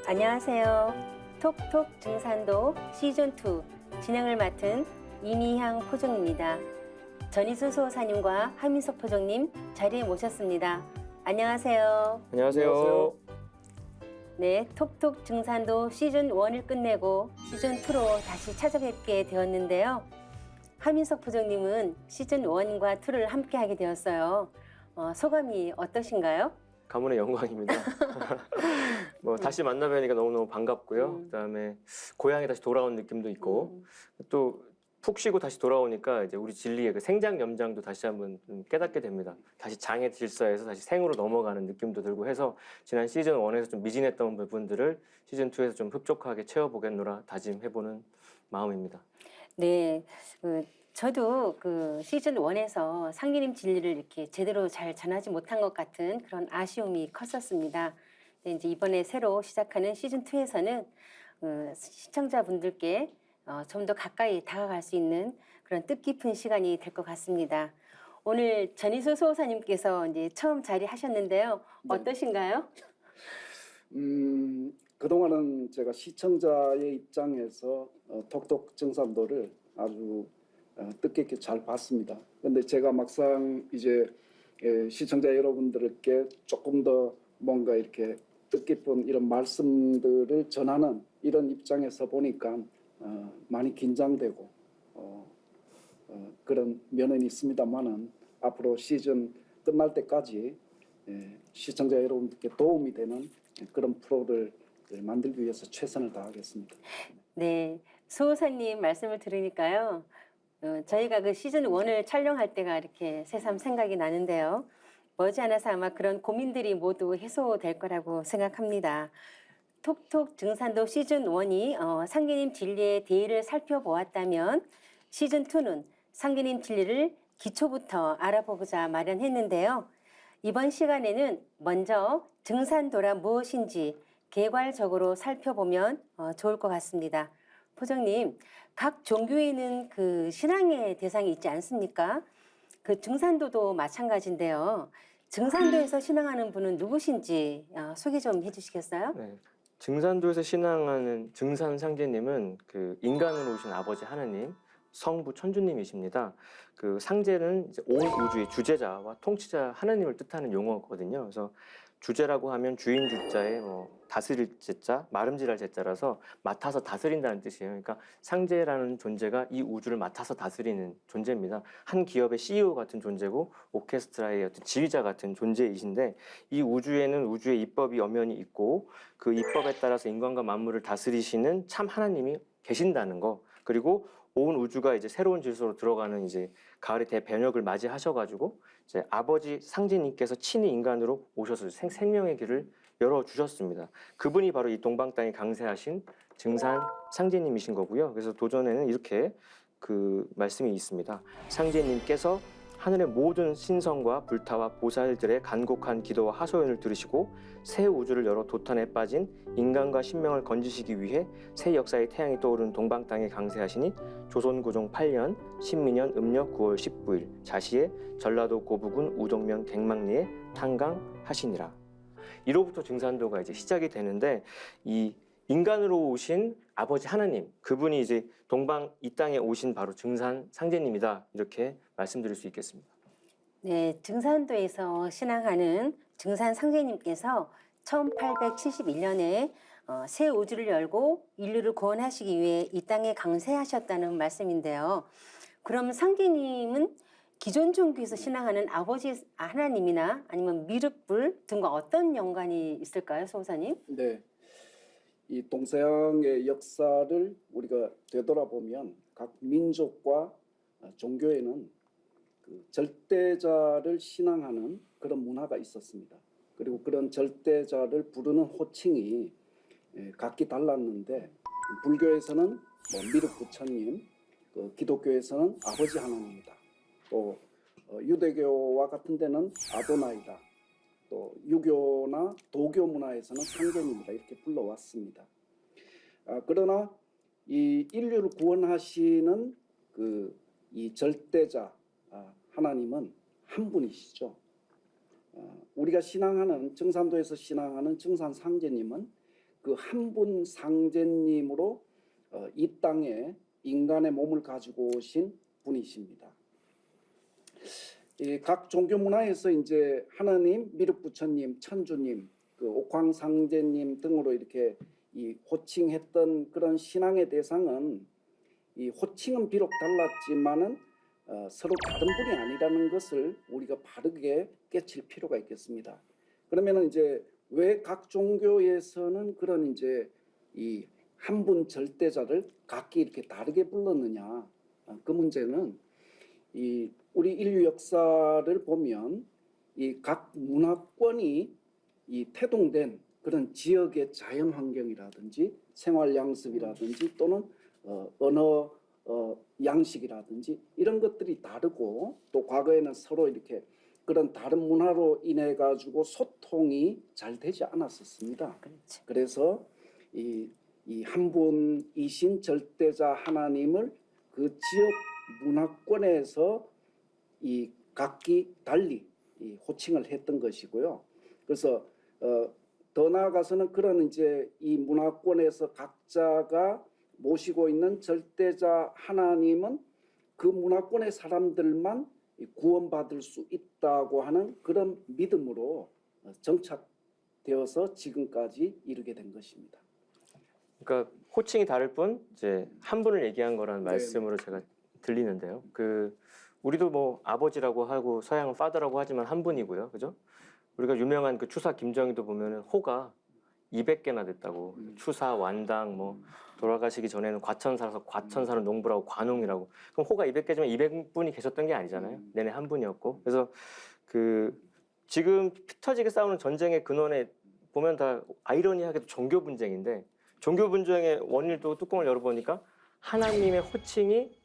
안녕하세요. 톡톡 증산도 시즌2 진행을 맡은 이미향 포정입니다. 전희수 소사님과 하민석 포정님 자리에 모셨습니다. 안녕하세요. 안녕하세요. 네, 톡톡 증산도 시즌1을 끝내고 시즌2로 다시 찾아뵙게 되었는데요. 하민석 포정님은 시즌1과 2를 함께 하게 되었어요. 소감이 어떠신가요? 가문의 영광입니다. 다시 만나 뵈니까 너무너무 반갑고요. 그다음에 고향에 다시 돌아온 느낌도 있고 또 푹 쉬고 다시 돌아오니까 이제 우리 진리의 그 생장 염장도 다시 한번 좀 깨닫게 됩니다. 다시 장의 질서에서 다시 생으로 넘어가는 느낌도 들고 해서 지난 시즌 1에서 좀 미진했던 부분들을 시즌 2에서 좀 흡족하게 채워보겠노라 다짐해보는 마음입니다. 네, 저도 그 시즌 1에서 상기님 진리를 이렇게 제대로 잘 전하지 못한 것 같은 그런 아쉬움이 컸었습니다. 근데 이제 이번에 새로 시작하는 시즌 2에서는 시청자분들께 좀 더 가까이 다가갈 수 있는 그런 뜻깊은 시간이 될 것 같습니다. 오늘 전희수 소호사님께서 이제 처음 자리하셨는데요. 네. 어떠신가요? 그동안은 제가 시청자의 입장에서 톡톡 증산도를 아주 뜻깊게 잘 봤습니다. 근데 제가 막상 이제 시청자 여러분들께 조금 더 뭔가 이렇게 뜻깊은 이런 말씀들을 전하는 이런 입장에서 보니까 많이 긴장되고 그런 면은 있습니다만은 앞으로 시즌 끝날 때까지 시청자 여러분들께 도움이 되는 그런 프로를 만들기 위해서 최선을 다하겠습니다. 네, 소호사님 말씀을 들으니까요. 저희가 그 시즌 1을 촬영할 때가 이렇게 새삼 생각이 나는데요. 머지않아서 아마 그런 고민들이 모두 해소될 거라고 생각합니다. 톡톡 증산도 시즌 1이 상기님 진리의 대의를 살펴보았다면 시즌 2는 상기님 진리를 기초부터 알아보고자 마련했는데요. 이번 시간에는 먼저 증산도란 무엇인지 개괄적으로 살펴보면 좋을 것 같습니다. 포정님, 각 종교에는 그 신앙의 대상이 있지 않습니까? 그 증산도도 마찬가지인데요. 증산도에서 신앙하는 분은 누구신지 소개 좀 해주시겠어요? 네. 증산도에서 신앙하는 증산 상제님은 그 인간으로 오신 아버지 하느님, 성부 천주님이십니다. 그 상제는 이제 온 우주의 주제자와 통치자 하느님을 뜻하는 용어거든요. 그래서 주제라고 하면 주인 주자에 다스릴 제자, 마름질할 제자라서 맡아서 다스린다는 뜻이에요. 그러니까 상제라는 존재가 이 우주를 맡아서 다스리는 존재입니다. 한 기업의 CEO 같은 존재고 오케스트라의 어떤 지휘자 같은 존재이신데 이 우주에는 우주의 입법이 엄연히 있고 그 입법에 따라서 인간과 만물을 다스리시는 참 하나님이 계신다는 거. 그리고 온 우주가 이제 새로운 질서로 들어가는 이제 가을의 대변혁을 맞이하셔가지고 이제 아버지 상제님께서 친히 인간으로 오셔서 생명의 길을 열어주셨습니다. 그분이 바로 이 동방 땅에 강세하신 증산 상제님이신 거고요. 그래서 도전에는 이렇게 그 말씀이 있습니다. 상제님께서 하늘의 모든 신성과 불타와 보살들의 간곡한 기도와 하소연을 들으시고 새 우주를 열어 도탄에 빠진 인간과 신명을 건지시기 위해 새 역사의 태양이 떠오른 동방 땅에 강세하시니 조선고종 8년 신민년 음력 9월 19일 자시에 전라도 고부군 우동면 갱망리에 탄강하시니라. 이로부터 증산도가 이제 시작이 되는데 이 인간으로 오신 아버지 하나님, 그분이 이제 동방 이 땅에 오신 바로 증산 상제님이다, 이렇게 말씀드릴 수 있겠습니다. 네, 증산도에서 신앙하는 증산 상제님께서 1871년에 새 우주를 열고 인류를 구원하시기 위해 이 땅에 강세하셨다는 말씀인데요. 그럼 상제님은 기존 종교에서 신앙하는 아버지 하나님이나 아니면 미륵불 등과 어떤 연관이 있을까요, 소호사님? 네, 이 동서양의 역사를 우리가 되돌아보면 각 민족과 종교에는 그 절대자를 신앙하는 그런 문화가 있었습니다. 그리고 그런 절대자를 부르는 호칭이 각기 달랐는데 불교에서는 뭐 미륵 부처님, 기독교에서는 아버지 하나님이다. 또 유대교와 같은 데는 아도나이다. 또 유교나 도교 문화에서는 상제님이다 이렇게 불러왔습니다. 그러나 이 인류를 구원하시는 이 절대자 하나님은 한 분이시죠. 우리가 신앙하는 증산도에서 신앙하는 증산 상제님은 그 한 분 상제님으로 이 땅에 인간의 몸을 가지고 오신 분이십니다. 각 종교 문화에서 이제 하나님, 미륵 부처님, 천주님, 옥황상제님 등으로 이렇게 이 호칭했던 그런 신앙의 대상은 이 호칭은 비록 달랐지만은 서로 다른 분이 아니라는 것을 우리가 바르게 깨칠 필요가 있겠습니다. 그러면은 이제 왜 각 종교에서는 그런 이제 이 한 분 절대자를 각기 이렇게 다르게 불렀느냐? 그 문제는 이 우리 인류 역사를 보면 이 각 문화권이 이 태동된 그런 지역의 자연 환경이라든지 생활 양습이라든지 또는 언어 양식이라든지 이런 것들이 다르고 또 과거에는 서로 이렇게 그런 다른 문화로 인해 가지고 소통이 잘 되지 않았었습니다. 그렇죠. 그래서 이 한 분이신 절대자 하나님을 그 지역 문화권에서 이 각기 달리 이 호칭을 했던 것이고요. 그래서 더 나아가서는 그런 이제 이 문화권에서 각자가 모시고 있는 절대자 하나님은 그 문화권의 사람들만 구원받을 수 있다고 하는 그런 믿음으로 정착되어서 지금까지 이르게 된 것입니다. 그러니까 호칭이 다를 뿐 이제 한 분을 얘기한 거라는 네. 말씀으로 제가 들리는데요. 우리도 뭐 아버지라고 하고 서양은 파더라고 하지만 한 분이고요, 그죠? 우리가 유명한 그 추사 김정희도 보면은 호가 200개나 됐다고. 추사, 완당, 뭐 돌아가시기 전에는 과천사라서 과천사는 농부라고 관웅이라고. 그럼 호가 200개지만 200분이 계셨던 게 아니잖아요. 내내 한 분이었고. 그래서 지금 피 터지게 싸우는 전쟁의 근원에 보면 다 아이러니하게도 종교 분쟁인데, 종교 분쟁의 원인도 뚜껑을 열어보니까 하나님의 호칭이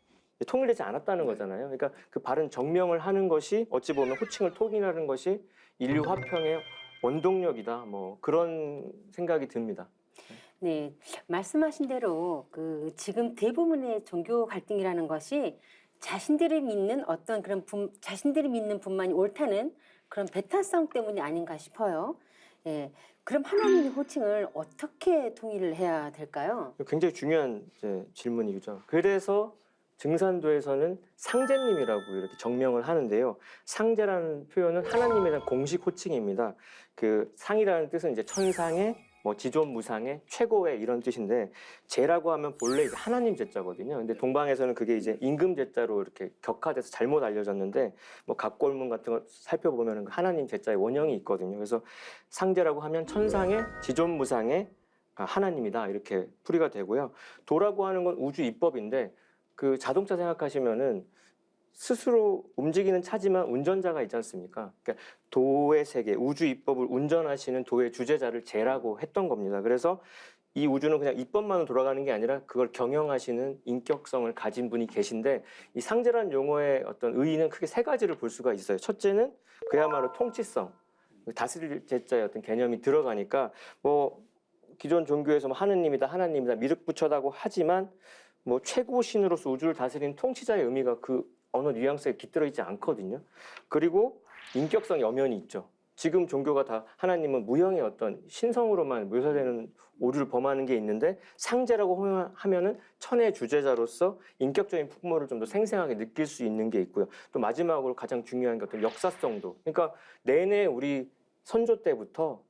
통일되지 않았다는 거잖아요. 그러니까 그 바른 정명을 하는 것이 어찌 보면 호칭을 통일하는 것이 인류 화평의 원동력이다. 뭐 그런 생각이 듭니다. 네, 말씀하신 대로 지금 대부분의 종교 갈등이라는 것이 자신들이 믿는 어떤 그런 자신들이 믿는 분만이 옳다는 그런 배타성 때문이 아닌가 싶어요. 예, 그럼 하나님의 호칭을 어떻게 통일을 해야 될까요? 굉장히 중요한 질문이죠. 그래서 증산도에서는 상제님이라고 이렇게 정명을 하는데요. 상제라는 표현은 하나님에 대한 공식 호칭입니다. 상이라는 뜻은 이제 천상의 뭐 지존무상의 최고의 이런 뜻인데, 제라고 하면 본래 이제 하나님 제자거든요. 근데 동방에서는 그게 이제 임금 제자로 이렇게 격화돼서 잘못 알려졌는데, 뭐 갑골문 같은 거 살펴보면 하나님 제자의 원형이 있거든요. 그래서 상제라고 하면 천상의 지존무상의 하나님이다 이렇게 풀이가 되고요. 도라고 하는 건 우주 입법인데, 자동차 생각하시면은 스스로 움직이는 차지만 운전자가 있지 않습니까? 그러니까 도의 세계, 우주 입법을 운전하시는 도의 주제자를 제라고 했던 겁니다. 그래서 이 우주는 그냥 입법만으로 돌아가는 게 아니라 그걸 경영하시는 인격성을 가진 분이 계신데, 이 상제라는 용어의 어떤 의의는 크게 세 가지를 볼 수가 있어요. 첫째는 그야말로 통치성, 다스릴 제자의 어떤 개념이 들어가니까, 뭐 기존 종교에서 하느님이다, 하나님이다, 미륵부처다고 하지만 뭐 최고 신으로서 우주를 다스리는 통치자의 의미가 어느 뉘앙스에 깃들어 있지 않거든요. 그리고 인격성 염연이 있죠. 지금 종교가 다 하나님은 무형의 어떤 신성으로만 묘사되는 오류를 범하는 게 있는데, 상제라고 하면은 천의 주제자로서 인격적인 풍모를 좀 더 생생하게 느낄 수 있는 게 있고요. 또 마지막으로 가장 중요한 게 어떤 역사성도. 그러니까 내내 우리 선조 때부터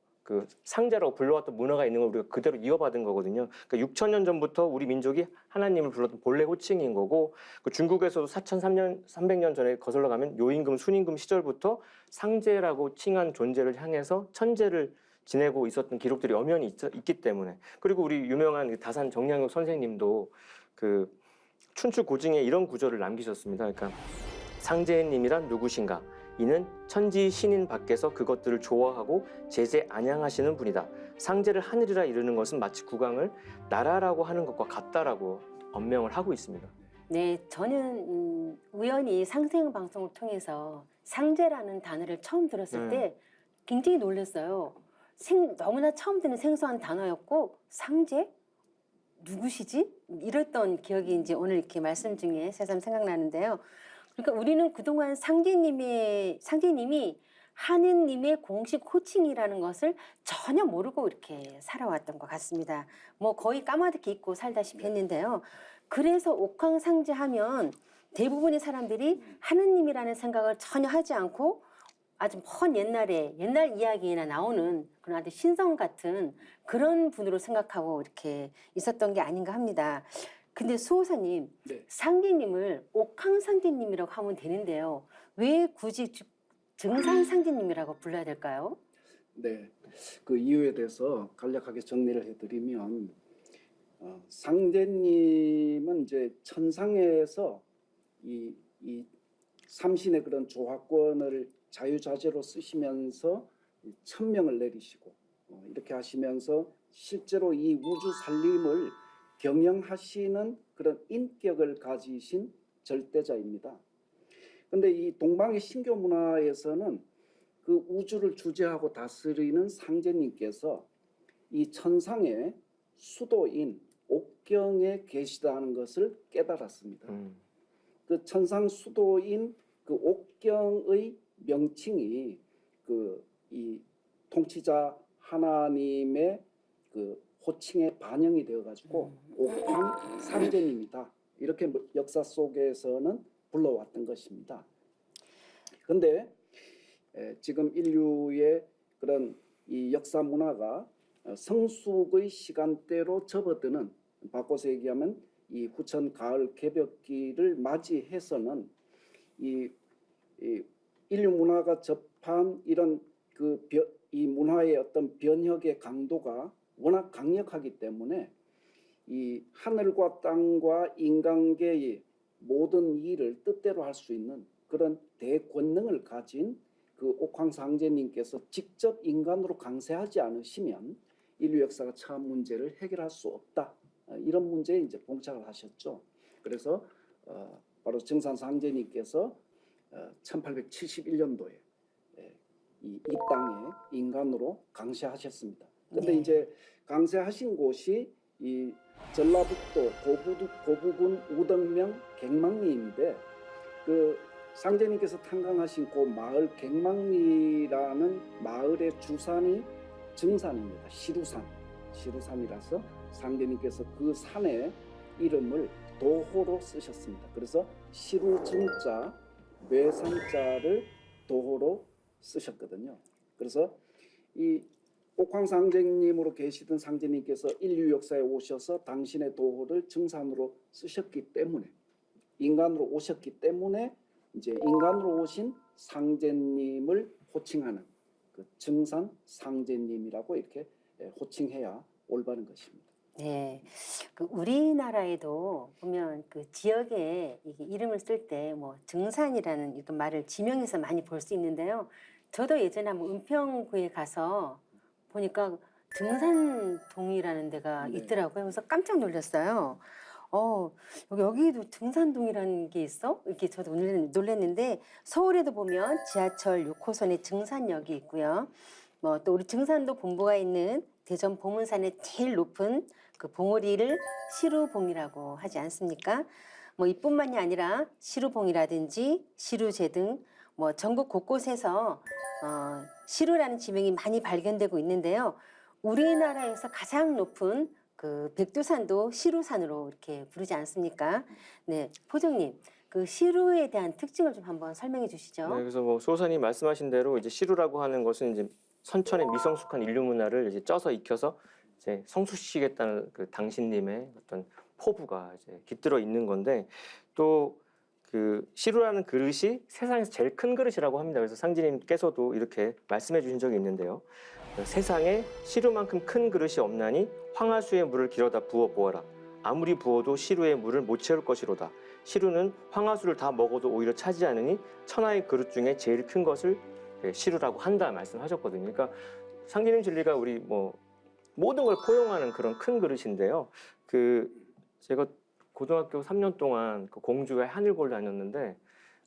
상제라고 불러왔던 문화가 있는 걸 우리가 그대로 이어받은 거거든요. 그러니까 6,000년 전부터 우리 민족이 하나님을 불렀던 본래 호칭인 거고, 중국에서도 4,300년 전에 거슬러 가면 요임금, 순임금 시절부터 상제라고 칭한 존재를 향해서 천제를 지내고 있었던 기록들이 엄연히 있기 때문에. 그리고 우리 유명한 다산 정량육 선생님도 춘추 고증에 이런 구절을 남기셨습니다. 그러니까 상제님이란 누구신가? 이는 천지 신인 밖에서 그것들을 좋아하고 제재 안양하시는 분이다. 상제를 하늘이라 이르는 것은 마치 국왕을 나라라고 하는 것과 같다라고 언명을 하고 있습니다. 네, 저는 우연히 상생 방송을 통해서 상제라는 단어를 처음 들었을 때 굉장히 놀랐어요. 너무나 처음 듣는 생소한 단어였고 상제? 누구시지? 이랬던 기억이 이제 오늘 이렇게 말씀 중에 새삼 생각나는데요. 그러니까 우리는 그동안 상제님이 하느님의 공식 호칭이라는 것을 전혀 모르고 이렇게 살아왔던 것 같습니다. 뭐 거의 까마득히 잊고 살다시피 했는데요. 그래서 옥황상제하면 대부분의 사람들이 하느님이라는 생각을 전혀 하지 않고 아주 먼 옛날 이야기나 나오는 그런 아주 신성 같은 그런 분으로 생각하고 이렇게 있었던 게 아닌가 합니다. 근데 수호사님, 네. 상제님을 옥황상제님이라고 하면 되는데요. 왜 굳이 증산상제님이라고 불러야 될까요? 네, 그 이유에 대해서 간략하게 정리를 해드리면 상제님은 이제 천상에서 이 삼신의 그런 조화권을 자유자재로 쓰시면서 천명을 내리시고 이렇게 하시면서 실제로 이 우주 살림을 경영하시는 그런 인격을 가지신 절대자입니다. 근데 이 동방의 신교 문화에서는 그 우주를 주재하고 다스리는 상제님께서 이 천상의 수도인 옥경에 계시다는 것을 깨달았습니다. 그 천상 수도인 그 옥경의 명칭이 이 통치자 하나님의 그 호칭에 반영이 되어가지고 옥황 상제님이다 이렇게 역사 속에서는 불러왔던 것입니다. 그런데 지금 인류의 그런 이 역사 문화가 성숙의 시간대로 접어드는, 바꿔서 얘기하면 이 후천 가을 개벽기를 맞이해서는 이 인류 문화가 접한 이런 이 문화의 어떤 변혁의 강도가 워낙 강력하기 때문에 이 하늘과 땅과 인간계의 모든 일을 뜻대로 할 수 있는 그런 대권능을 가진 그 옥황상제님께서 직접 인간으로 강세하지 않으시면 인류 역사가 처한 문제를 해결할 수 없다. 이런 문제에 이제 봉착을 하셨죠. 그래서 바로 증산상제님께서 1871년도에 이 땅에 인간으로 강세하셨습니다. 근데 네. 이제 강세하신 곳이 이 전라북도 고부군 우덕명 갱망리인데 그 상제님께서 탄광하신 그 마을 갱망리라는 마을의 주산이 증산입니다. 시루산이라서 상제님께서 그 산의 이름을 도호로 쓰셨습니다. 그래서 시루증자, 뇌산자를 도호로 쓰셨거든요. 그래서 이 옥황상제님으로 계시던 상제님께서 인류 역사에 오셔서 당신의 도호를 증산으로 쓰셨기 때문에, 인간으로 오셨기 때문에 이제 인간으로 오신 상제님을 호칭하는 그 증산 상제님이라고 이렇게 호칭해야 올바른 것입니다. 네, 그 우리나라에도 보면 그 지역에 이름을 쓸 때 뭐 증산이라는 이런 말을 지명해서 많이 볼 수 있는데요. 저도 예전에 한번 은평구에 가서 보니까 등산동이라는 데가 네. 있더라고요. 그래서 깜짝 놀랐어요. 여기도 등산동이라는 게 있어? 이렇게 저도 놀랐는데 서울에도 보면 지하철 6호선에 증산역이 있고요. 뭐 또 우리 증산도 본부가 있는 대전 보문산의 제일 높은 그 봉우리를 시루봉이라고 하지 않습니까? 뭐 이뿐만이 아니라 시루봉이라든지 시루제 등 뭐 전국 곳곳에서 시루라는 지명이 많이 발견되고 있는데요. 우리나라에서 가장 높은 그 백두산도 시루산으로 이렇게 부르지 않습니까? 네, 포정님, 그 시루에 대한 특징을 좀 한번 설명해 주시죠. 네, 그래서 뭐 수호사님 말씀하신 대로 이제 시루라고 하는 것은 이제 선천의 미성숙한 인류 문화를 이제 쪄서 익혀서 이제 성숙시키겠다는 그 당신님의 어떤 포부가 이제 깃들어 있는 건데, 또 그 시루라는 그릇이 세상에서 제일 큰 그릇이라고 합니다. 그래서 상제님께서도 이렇게 말씀해 주신 적이 있는데요. 세상에 시루만큼 큰 그릇이 없나니 황하수의 물을 길어다 부어 보아라. 아무리 부어도 시루의 물을 못 채울 것이로다. 시루는 황화수를 다 먹어도 오히려 차지 않으니 천하의 그릇 중에 제일 큰 것을 시루라고 한다 말씀하셨거든요. 그러니까 상제님 진리가 우리 뭐 모든 걸 포용하는 그런 큰 그릇인데요. 제가 고등학교 3년 동안 그 공주에 한일고를 다녔는데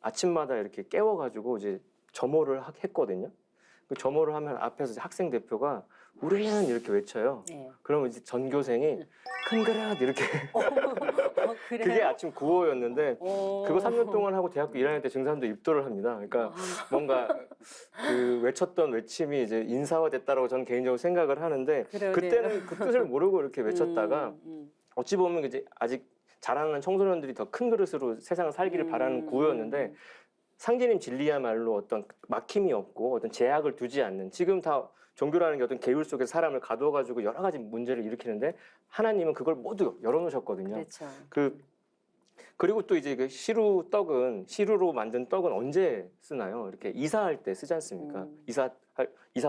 아침마다 이렇게 깨워가지고 이제 점호를 했거든요. 그 점호를 하면 앞에서 이제 학생 대표가 우리는 이렇게 외쳐요. 네. 그러면 이제 전교생이 큰 그릇 이렇게 그래요? 그게 아침 구호였는데 오. 그거 3년 동안 하고 대학교 1학년 때 증산도 입도를 합니다. 그러니까 뭔가 그 외쳤던 외침이 이제 인사화됐다라고 저는 개인적으로 생각을 하는데 그러네요. 그때는 그 뜻을 모르고 이렇게 외쳤다가 음. 어찌 보면 이제 아직 자라나는 청소년들이 더 큰 그릇으로 세상을 살기를 바라는 구호였는데 상제님 진리야말로 어떤 막힘이 없고 어떤 제약을 두지 않는 지금 다 종교라는 게 어떤 계율 속에 사람을 가두어가지고 여러 가지 문제를 일으키는데 하나님은 그걸 모두 열어놓으셨거든요. 그렇죠. 그리고 또 이제 그 시루로 만든 떡은 언제 쓰나요? 이렇게 이사할 때 쓰지 않습니까? 이사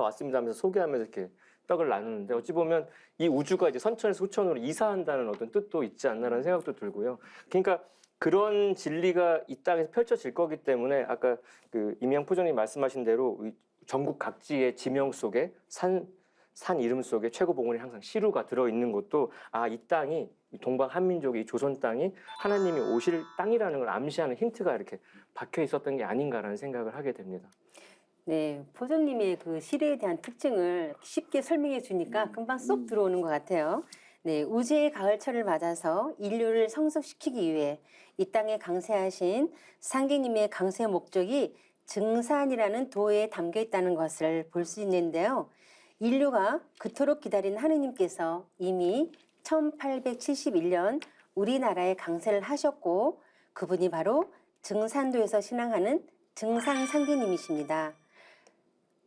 왔습니다 하면서 소개하면서 이렇게 떡을 나누는데 어찌 보면 이 우주가 이제 선천에서 후천으로 이사한다는 어떤 뜻도 있지 않나라는 생각도 들고요. 그러니까 그런 진리가 이 땅에서 펼쳐질 거기 때문에 아까 그 임양 포전님 말씀하신 대로 전국 각지의 지명 속에 산 이름 속에 최고 봉헌이 항상 시루가 들어있는 것도 이 땅이 동방 한민족이 이 조선 땅이 하나님이 오실 땅이라는 걸 암시하는 힌트가 이렇게 박혀 있었던 게 아닌가라는 생각을 하게 됩니다. 네, 포조님의 그 시레에 대한 특징을 쉽게 설명해 주니까 금방 쏙 들어오는 것 같아요. 네, 우주의 가을철을 맞아서 인류를 성숙시키기 위해 이 땅에 강세하신 상계님의 강세 목적이 증산이라는 도에 담겨 있다는 것을 볼 수 있는데요. 인류가 그토록 기다린 하느님께서 이미 1871년 우리나라에 강세를 하셨고 그분이 바로 증산도에서 신앙하는 증산상계님이십니다.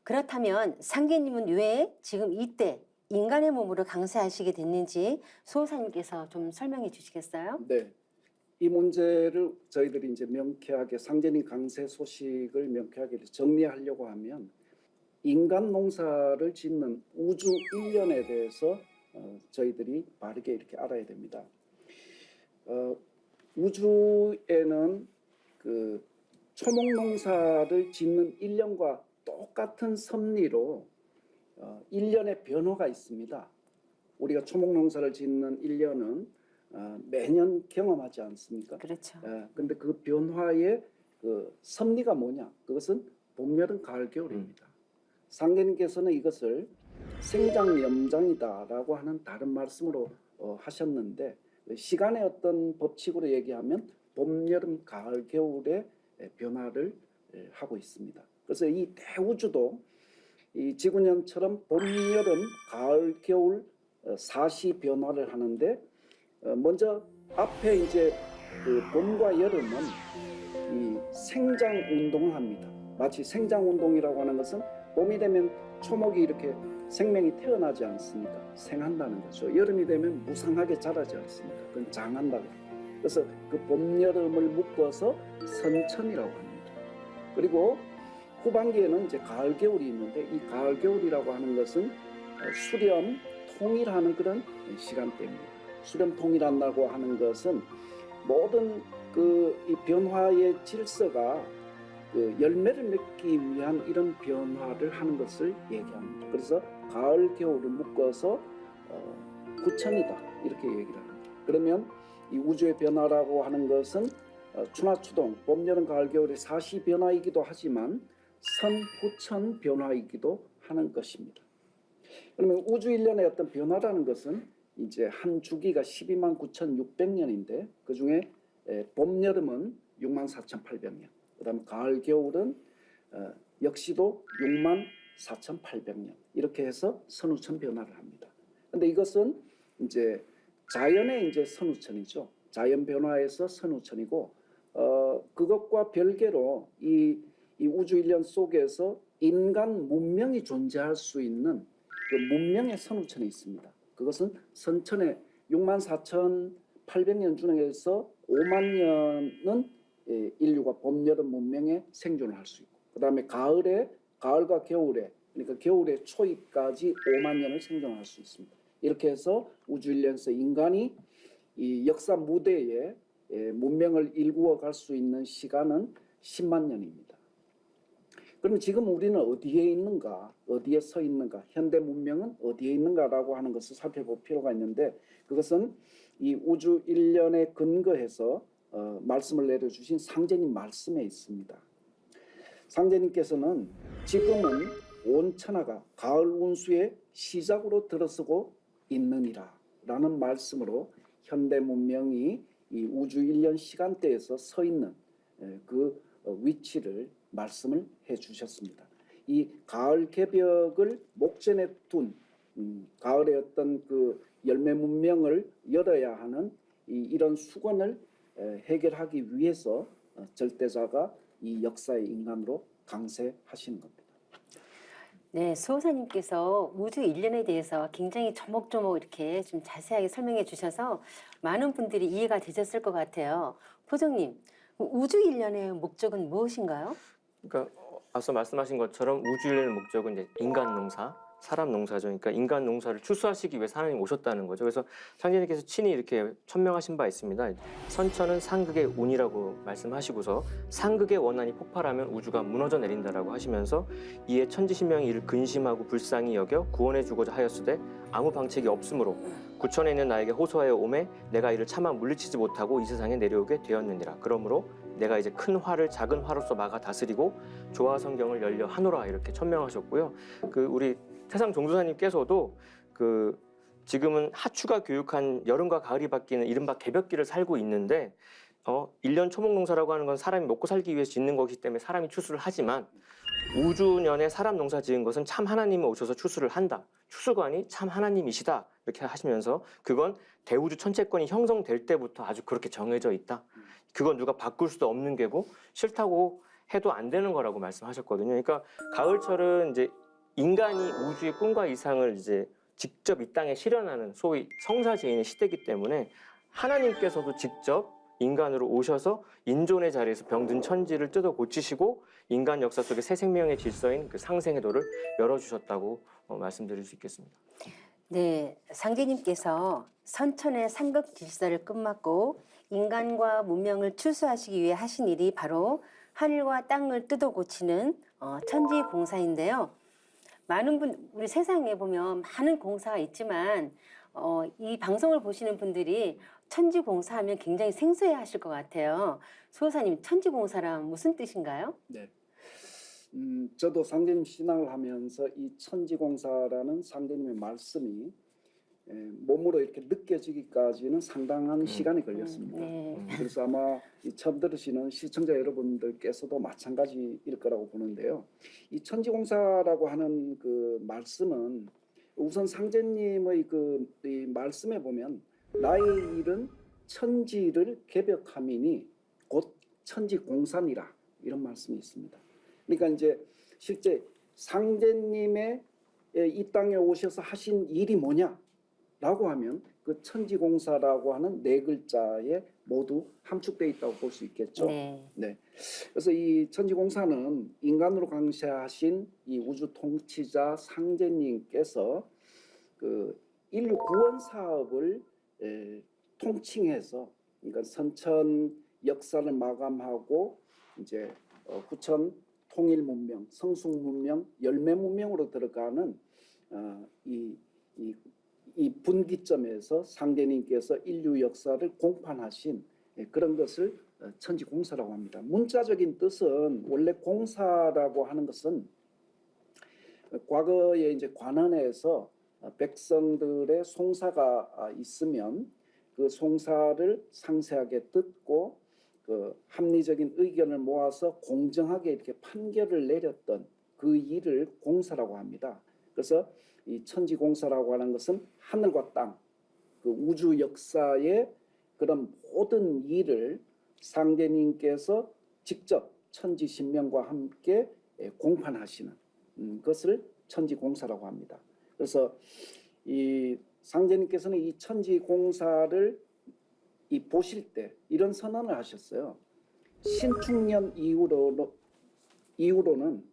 그렇다면 상계님은 왜 지금 이때 인간의 몸으로 강세하시게 됐는지 수호사님께서 좀 설명해 주시겠어요? 네. 이 문제를 저희들이 이제 명쾌하게 상제님 강세 소식을 명쾌하게 정리하려고 하면 인간 농사를 짓는 우주 일련에 대해서 저희들이 바르게 이렇게 알아야 됩니다. 우주에는 그 초목 농사를 짓는 일련과 똑같은 섭리로 일련의 변화가 있습니다. 우리가 초목 농사를 짓는 일련은 매년 경험하지 않습니까? 그렇죠. 근데 그 변화의 그 섭리가 뭐냐? 그것은 봄, 여름, 가을, 겨울입니다. 상계님께서는 이것을 생장염장이다라고 하는 다른 말씀으로 하셨는데 시간의 어떤 법칙으로 얘기하면 봄, 여름, 가을, 겨울의 변화를 하고 있습니다. 그래서 이 대우주도 이 지구년처럼 봄, 여름, 가을, 겨울 사시 변화를 하는데 먼저 앞에 이제 그 봄과 여름은 이 생장 운동을 합니다. 마치 생장 운동이라고 하는 것은 봄이 되면 초목이 이렇게 생명이 태어나지 않습니까? 생한다는 거죠. 여름이 되면 무성하게 자라지 않습니까? 그건 장한다고. 그래서 그 봄, 여름을 묶어서 선천이라고 합니다. 그리고 후반기에는 이제 가을, 겨울이 있는데 이 가을, 겨울이라고 하는 것은 수렴, 통일하는 그런 시간대입니다. 수렴, 통일한다고 하는 것은 모든 이 변화의 질서가 그 열매를 맺기 위한 이런 변화를 하는 것을 얘기합니다. 그래서 가을, 겨울을 묶어서 구천이다 이렇게 얘기를 합니다. 그러면 이 우주의 변화라고 하는 것은 추나 추동, 봄, 여름, 가을, 겨울의 사시 변화이기도 하지만 선후천 변화이기도 하는 것입니다. 그러면 우주 일련의 어떤 변화라는 것은 이제 한 주기가 129,600년인데 그 중에 봄, 여름은 64,800년, 그다음 가을, 겨울은 역시도 64,800년 이렇게 해서 선후천 변화를 합니다. 그런데 이것은 이제 자연의 이제 선후천이죠. 자연 변화에서 선후천이고 그것과 별개로 이 우주 일련 속에서 인간 문명이 존재할 수 있는 그 문명의 선후천이 있습니다. 그것은 선천의 64,800년 중에서 5만 년은 인류가 봄, 여름 문명에 생존을 할 수 있고 그 다음에 가을과 겨울에 그러니까 겨울의 초입까지 5만 년을 생존할 수 있습니다. 이렇게 해서 우주 일련에서 인간이 이 역사 무대에 문명을 일구어 갈 수 있는 시간은 10만 년입니다. 그럼 지금 우리는 어디에 있는가, 어디에 서 있는가, 현대 문명은 어디에 있는가라고 하는 것을 살펴볼 필요가 있는데, 그것은 이 우주 일련에 근거해서 말씀을 내려주신 상제님 말씀에 있습니다. 상제님께서는 지금은 온 천하가 가을 운수의 시작으로 들어서고 있느니라 라는 말씀으로 현대 문명이 이 우주 일련 시간대에서 서 있는 그 위치를 말씀을 해주셨습니다. 이 가을 개벽을 목전에 둔 가을의 어떤 그 열매 문명을 열어야 하는 이런 수건을 해결하기 위해서 절대자가 이 역사의 인간으로 강세하시는 겁니다. 네, 수호사님께서 우주 일련에 대해서 굉장히 조목조목 이렇게 좀 자세하게 설명해 주셔서 많은 분들이 이해가 되셨을 것 같아요. 포정님, 우주 일련의 목적은 무엇인가요? 그러니까 앞서 말씀하신 것처럼 우주 일련의 목적은 이제 인간 농사, 사람 농사죠. 그러니까 인간 농사를 추수하시기 위해서 하나님 오셨다는 거죠. 그래서 상제님께서 친히 이렇게 천명하신 바 있습니다. 선천은 상극의 운이라고 말씀하시고서 상극의 원한이 폭발하면 우주가 무너져 내린다라고 하시면서 이에 천지신명이 이를 근심하고 불쌍히 여겨 구원해 주고자 하였으되 아무 방책이 없으므로 구천에 있는 나에게 호소하여 오매 내가 이를 차마 물리치지 못하고 이 세상에 내려오게 되었느니라. 그러므로 내가 이제 큰 화를 작은 화로서 막아 다스리고 조화 성경을 열려 하노라 이렇게 천명하셨고요. 그 우리 태상 종도사님께서도 그 지금은 하추가 교육한 여름과 가을이 바뀌는 이른바 개벽기를 살고 있는데 1년 초목농사라고 하는 건 사람이 먹고 살기 위해서 짓는 것이기 때문에 사람이 추수를 하지만 우주년에 사람 농사 지은 것은 참 하나님이 오셔서 추수를 한다. 추수관이 참 하나님이시다. 이렇게 하시면서 그건 대우주 천체권이 형성될 때부터 아주 그렇게 정해져 있다. 그건 누가 바꿀 수도 없는 게고 싫다고 해도 안 되는 거라고 말씀하셨거든요. 그러니까 가을철은 이제 인간이 우주의 꿈과 이상을 이제 직접 이 땅에 실현하는 소위 성사제인의 시대이기 때문에 하나님께서도 직접 인간으로 오셔서 인존의 자리에서 병든 천지를 뜯어 고치시고 인간 역사 속에 새 생명의 질서인 그 상생의 도를 열어주셨다고 말씀드릴 수 있겠습니다. 네, 상제님께서 선천의 상극 질서를 끝맞고 인간과 문명을 추수하시기 위해 하신 일이 바로 하늘과 땅을 뜯어 고치는 천지 공사인데요. 많은 분, 우리 세상에 보면 많은 공사가 있지만 이 방송을 보시는 분들이 천지 공사하면 굉장히 생소해 하실 것 같아요. 수호사님, 천지 공사란 무슨 뜻인가요? 네. 저도 상제님 신앙을 하면서 이 천지공사라는 상제님의 말씀이 몸으로 이렇게 느껴지기까지는 상당한 시간이 걸렸습니다. 네. 그래서 아마 이 처음 들으시는 시청자 여러분들께서도 마찬가지일 거라고 보는데요. 이 천지공사라고 하는 그 말씀은 우선 상제님의 이 말씀에 보면 나의 일은 천지를 개벽함이니 곧 천지공사니라 이런 말씀이 있습니다. 그러니까 이제 실제 상제님의 이 땅에 오셔서 하신 일이 뭐냐라고 하면 그 천지공사라고 하는 네 글자에 모두 함축되어 있다고 볼 수 있겠죠. 네. 그래서 이 천지공사는 인간으로 강세하신 이 우주 통치자 상제님께서 그 인류 구원 사업을 통칭해서 그러니까 선천 역사를 마감하고 이제 구천 통일 문명, 성숙 문명, 열매 문명으로 들어가는 이 분기점에서 상제님께서 인류 역사를 공판하신 그런 것을 천지공사라고 합니다. 문자적인 뜻은 원래 공사라고 하는 것은 과거에 이제 관원에서 백성들의 송사가 있으면 그 송사를 상세하게 듣고 그 합리적인 의견을 모아서 공정하게 이렇게 판결을 내렸던 그 일을 공사라고 합니다. 그래서 이 천지공사라고 하는 것은 하늘과 땅, 그 우주 역사의 그런 모든 일을 상제님께서 직접 천지신명과 함께 공판하시는 것을 천지공사라고 합니다. 그래서 이 상제님께서는 이 천지공사를 보실 때 이런 선언을 하셨어요. 신축년 이후로는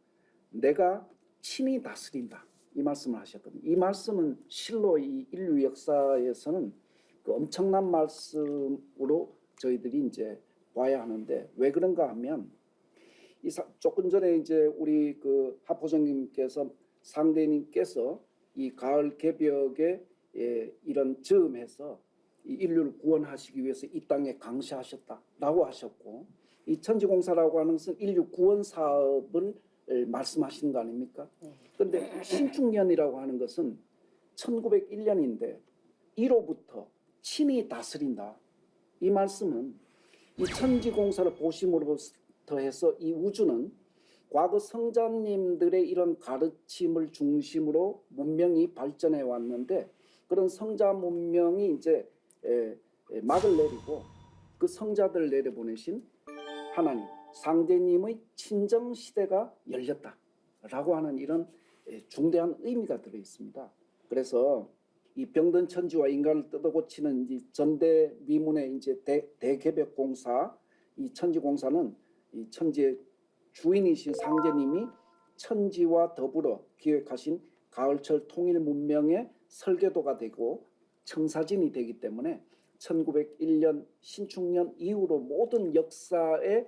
내가 친히 다스린다. 이 말씀을 하셨거든요. 이 말씀은 실로 이 인류 역사에서는 그 엄청난 말씀으로 저희들이 이제 봐야 하는데 왜 그런가 하면 조금 전에 이제 우리 그 하포정님께서 상대님께서 이 가을 개벽에 이런 즈음해서 이 인류를 구원하시기 위해서 이 땅에 강시하셨다라고 하셨고 이 천지공사라고 하는 것은 인류 구원 사업을 말씀하시는 거 아닙니까? 그런데 신축년이라고 하는 것은 1901년인데 이로부터 친히 다스린다. 이 말씀은 이 천지공사를 보심으로부터 해서 이 우주는 과거 성자님들의 이런 가르침을 중심으로 문명이 발전해 왔는데 그런 성자 문명이 이제 막을 내리고 그 성자들 내려보내신 하나님 상제님의 친정 시대가 열렸다라고 하는 이런 중대한 의미가 들어 있습니다. 그래서 이 병든 천지와 인간을 뜯어고치는 이 전대미문의 이제 대개벽공사 이 천지공사는 이 천지의 주인이신 상제님이 천지와 더불어 기획하신 가을철 통일 문명의 설계도가 되고 청사진이 되기 때문에 1901년 신축년 이후로 모든 역사의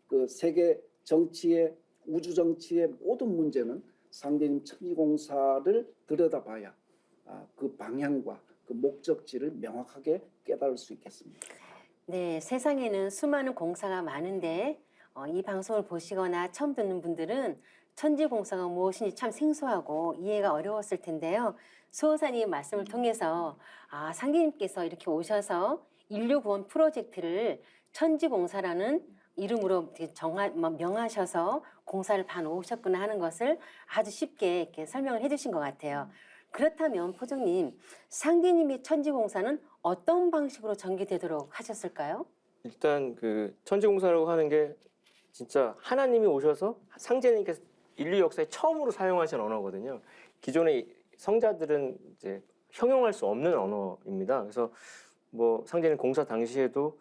그 세계 정치의 우주 정치의 모든 문제는 상제님 천지공사를 들여다봐야 그 방향과 그 목적지를 명확하게 깨달을 수 있겠습니다. 네, 세상에는 수많은 공사가 많은데 이 방송을 보시거나 처음 듣는 분들은 천지공사가 무엇인지 참 생소하고 이해가 어려웠을 텐데요. 수호사님 말씀을 통해서 상계님께서 이렇게 오셔서 인류구원 프로젝트를 천지공사라는 이름으로 명하셔서 공사를 봐놓으셨구나 하는 것을 아주 쉽게 이렇게 설명을 해주신 것 같아요. 그렇다면 포정님, 상계님의 천지공사는 어떤 방식으로 전개되도록 하셨을까요? 일단 그 천지공사라고 하는 게 진짜 하나님이 오셔서 상제님께서 인류 역사에 처음으로 사용하신 언어거든요. 기존의 성자들은 이제 형용할 수 없는 언어입니다. 그래서 뭐 상제님 공사 당시에도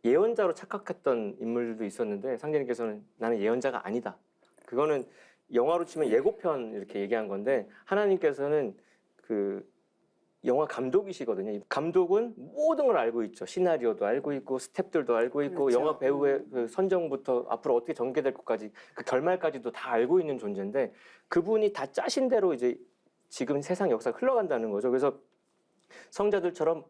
예언자로 착각했던 인물들도 있었는데 상제님께서는 나는 예언자가 아니다. 그거는 영화로 치면 예고편 이렇게 얘기한 건데 하나님께서는 그 영화 감독이시거든요. 감독은 모든 걸 알고 있죠. 시나리오도 알고 있고 스텝들도 알고 있고 그렇죠. 영화 배우의 그 선정부터 앞으로 어떻게 전개될 것까지 그 결말까지도 다 알고 있는 존재인데 그분이 다 짜신 대로 이제 지금 세상 역사가 흘러간다는 거죠. 그래서 성자들처럼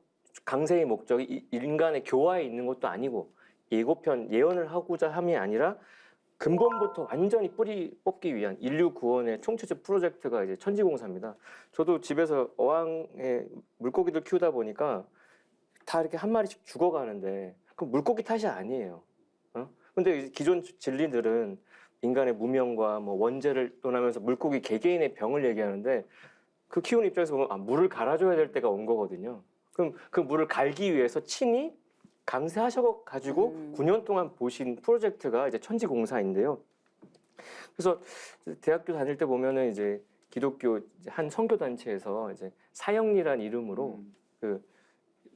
강세의 목적이 인간의 교화에 있는 것도 아니고 예고편 예언을 하고자 함이 아니라 근본부터 완전히 뿌리 뽑기 위한 인류 구원의 총체적 프로젝트가 이제 천지공사입니다. 저도 집에서 어항에 물고기들 키우다 보니까 다 이렇게 한 마리씩 죽어가는데 그 물고기 탓이 아니에요. 근데 기존 진리들은 인간의 무명과 뭐 원죄를 논하면서 물고기 개개인의 병을 얘기하는데 그 키우는 입장에서 보면 물을 갈아줘야 될 때가 온 거거든요. 그럼 그 물을 갈기 위해서 친히 강세하셔가지고 9년 동안 보신 프로젝트가 이제 천지공사인데요. 그래서 대학교 다닐 때 보면은 이제 기독교 한 선교 단체에서 이제 사형리란 이름으로 그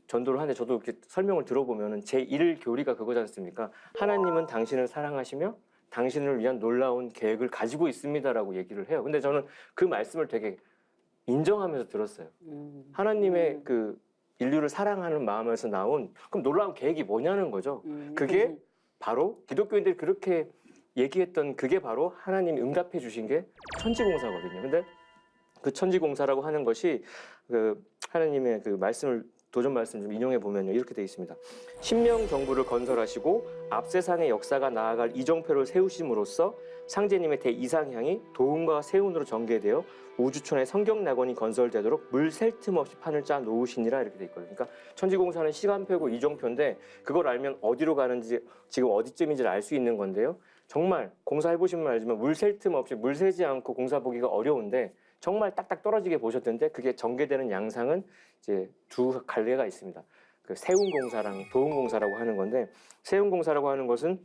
전도를 하는데 저도 이렇게 설명을 들어보면은 제1 교리가 그거지 않습니까? 하나님은 당신을 사랑하시며 당신을 위한 놀라운 계획을 가지고 있습니다라고 얘기를 해요. 근데 저는 그 말씀을 되게 인정하면서 들었어요. 하나님의 그 인류를 사랑하는 마음에서 나온 그럼 놀라운 계획이 뭐냐는 거죠. 그게 바로 기독교인들이 그렇게 얘기했던 그게 바로 하나님이 응답해 주신 게 천지공사거든요. 근데 그 천지공사라고 하는 것이 그 하나님의 그 말씀을 도전 말씀 좀 인용해 보면요 이렇게 되어 있습니다. 신명 정부를 건설하시고 앞세상의 역사가 나아갈 이정표를 세우심으로써 상제님의 대이상향이 도움과 세운으로 전개되어 우주촌의 성경 낙원이 건설되도록 물 셀 틈 없이 판을 짜 놓으시니라 이렇게 돼 있거든요. 그러니까 천지공사는 시간표고 이정표인데 그걸 알면 어디로 가는지 지금 어디쯤인지를 알 수 있는 건데요. 정말 공사해 보시면 알지만 물 셀 틈 없이 물 새지 않고 공사 보기가 어려운데 정말 딱딱 떨어지게 보셨던데 그게 전개되는 양상은 이제 두 갈래가 있습니다. 그 세운공사랑 도운공사라고 하는 건데 세운공사라고 하는 것은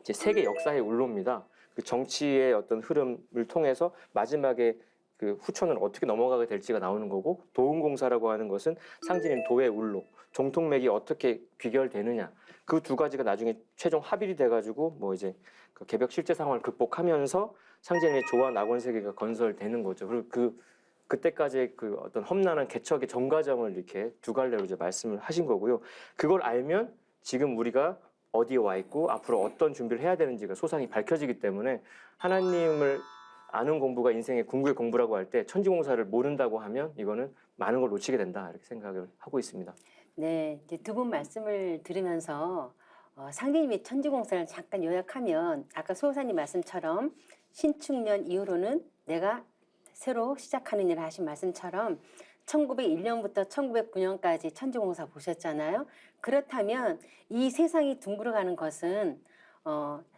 이제 세계 역사의 울로입니다. 그 정치의 어떤 흐름을 통해서 마지막에 그 후천을 어떻게 넘어가게 될지가 나오는 거고 도운공사라고 하는 것은 상징인 도의 울로 정통맥이 어떻게 귀결되느냐 그 두 가지가 나중에 최종 합일이 돼가지고 뭐 이제 그 개벽 실제 상황을 극복하면서 상징의 조화 낙원 세계가 건설되는 거죠. 그리고 그 그때까지 그 어떤 험난한 개척의 전 과정을 이렇게 두 갈래로 이제 말씀을 하신 거고요. 그걸 알면 지금 우리가 어디에 와 있고 앞으로 어떤 준비를 해야 되는지가 소상히 밝혀지기 때문에 하나님을 아는 공부가 인생의 궁극의 공부라고 할 때 천지공사를 모른다고 하면 이거는 많은 걸 놓치게 된다 이렇게 생각을 하고 있습니다. 네, 이제 두 분 말씀을 들으면서 상대님의 천지공사를 잠깐 요약하면 아까 수호사님 말씀처럼 신축년 이후로는 내가 새로 시작하는 일을 하신 말씀처럼 1901년부터 1909년까지 천지공사 보셨잖아요. 그렇다면 이 세상이 둥글어가는 것은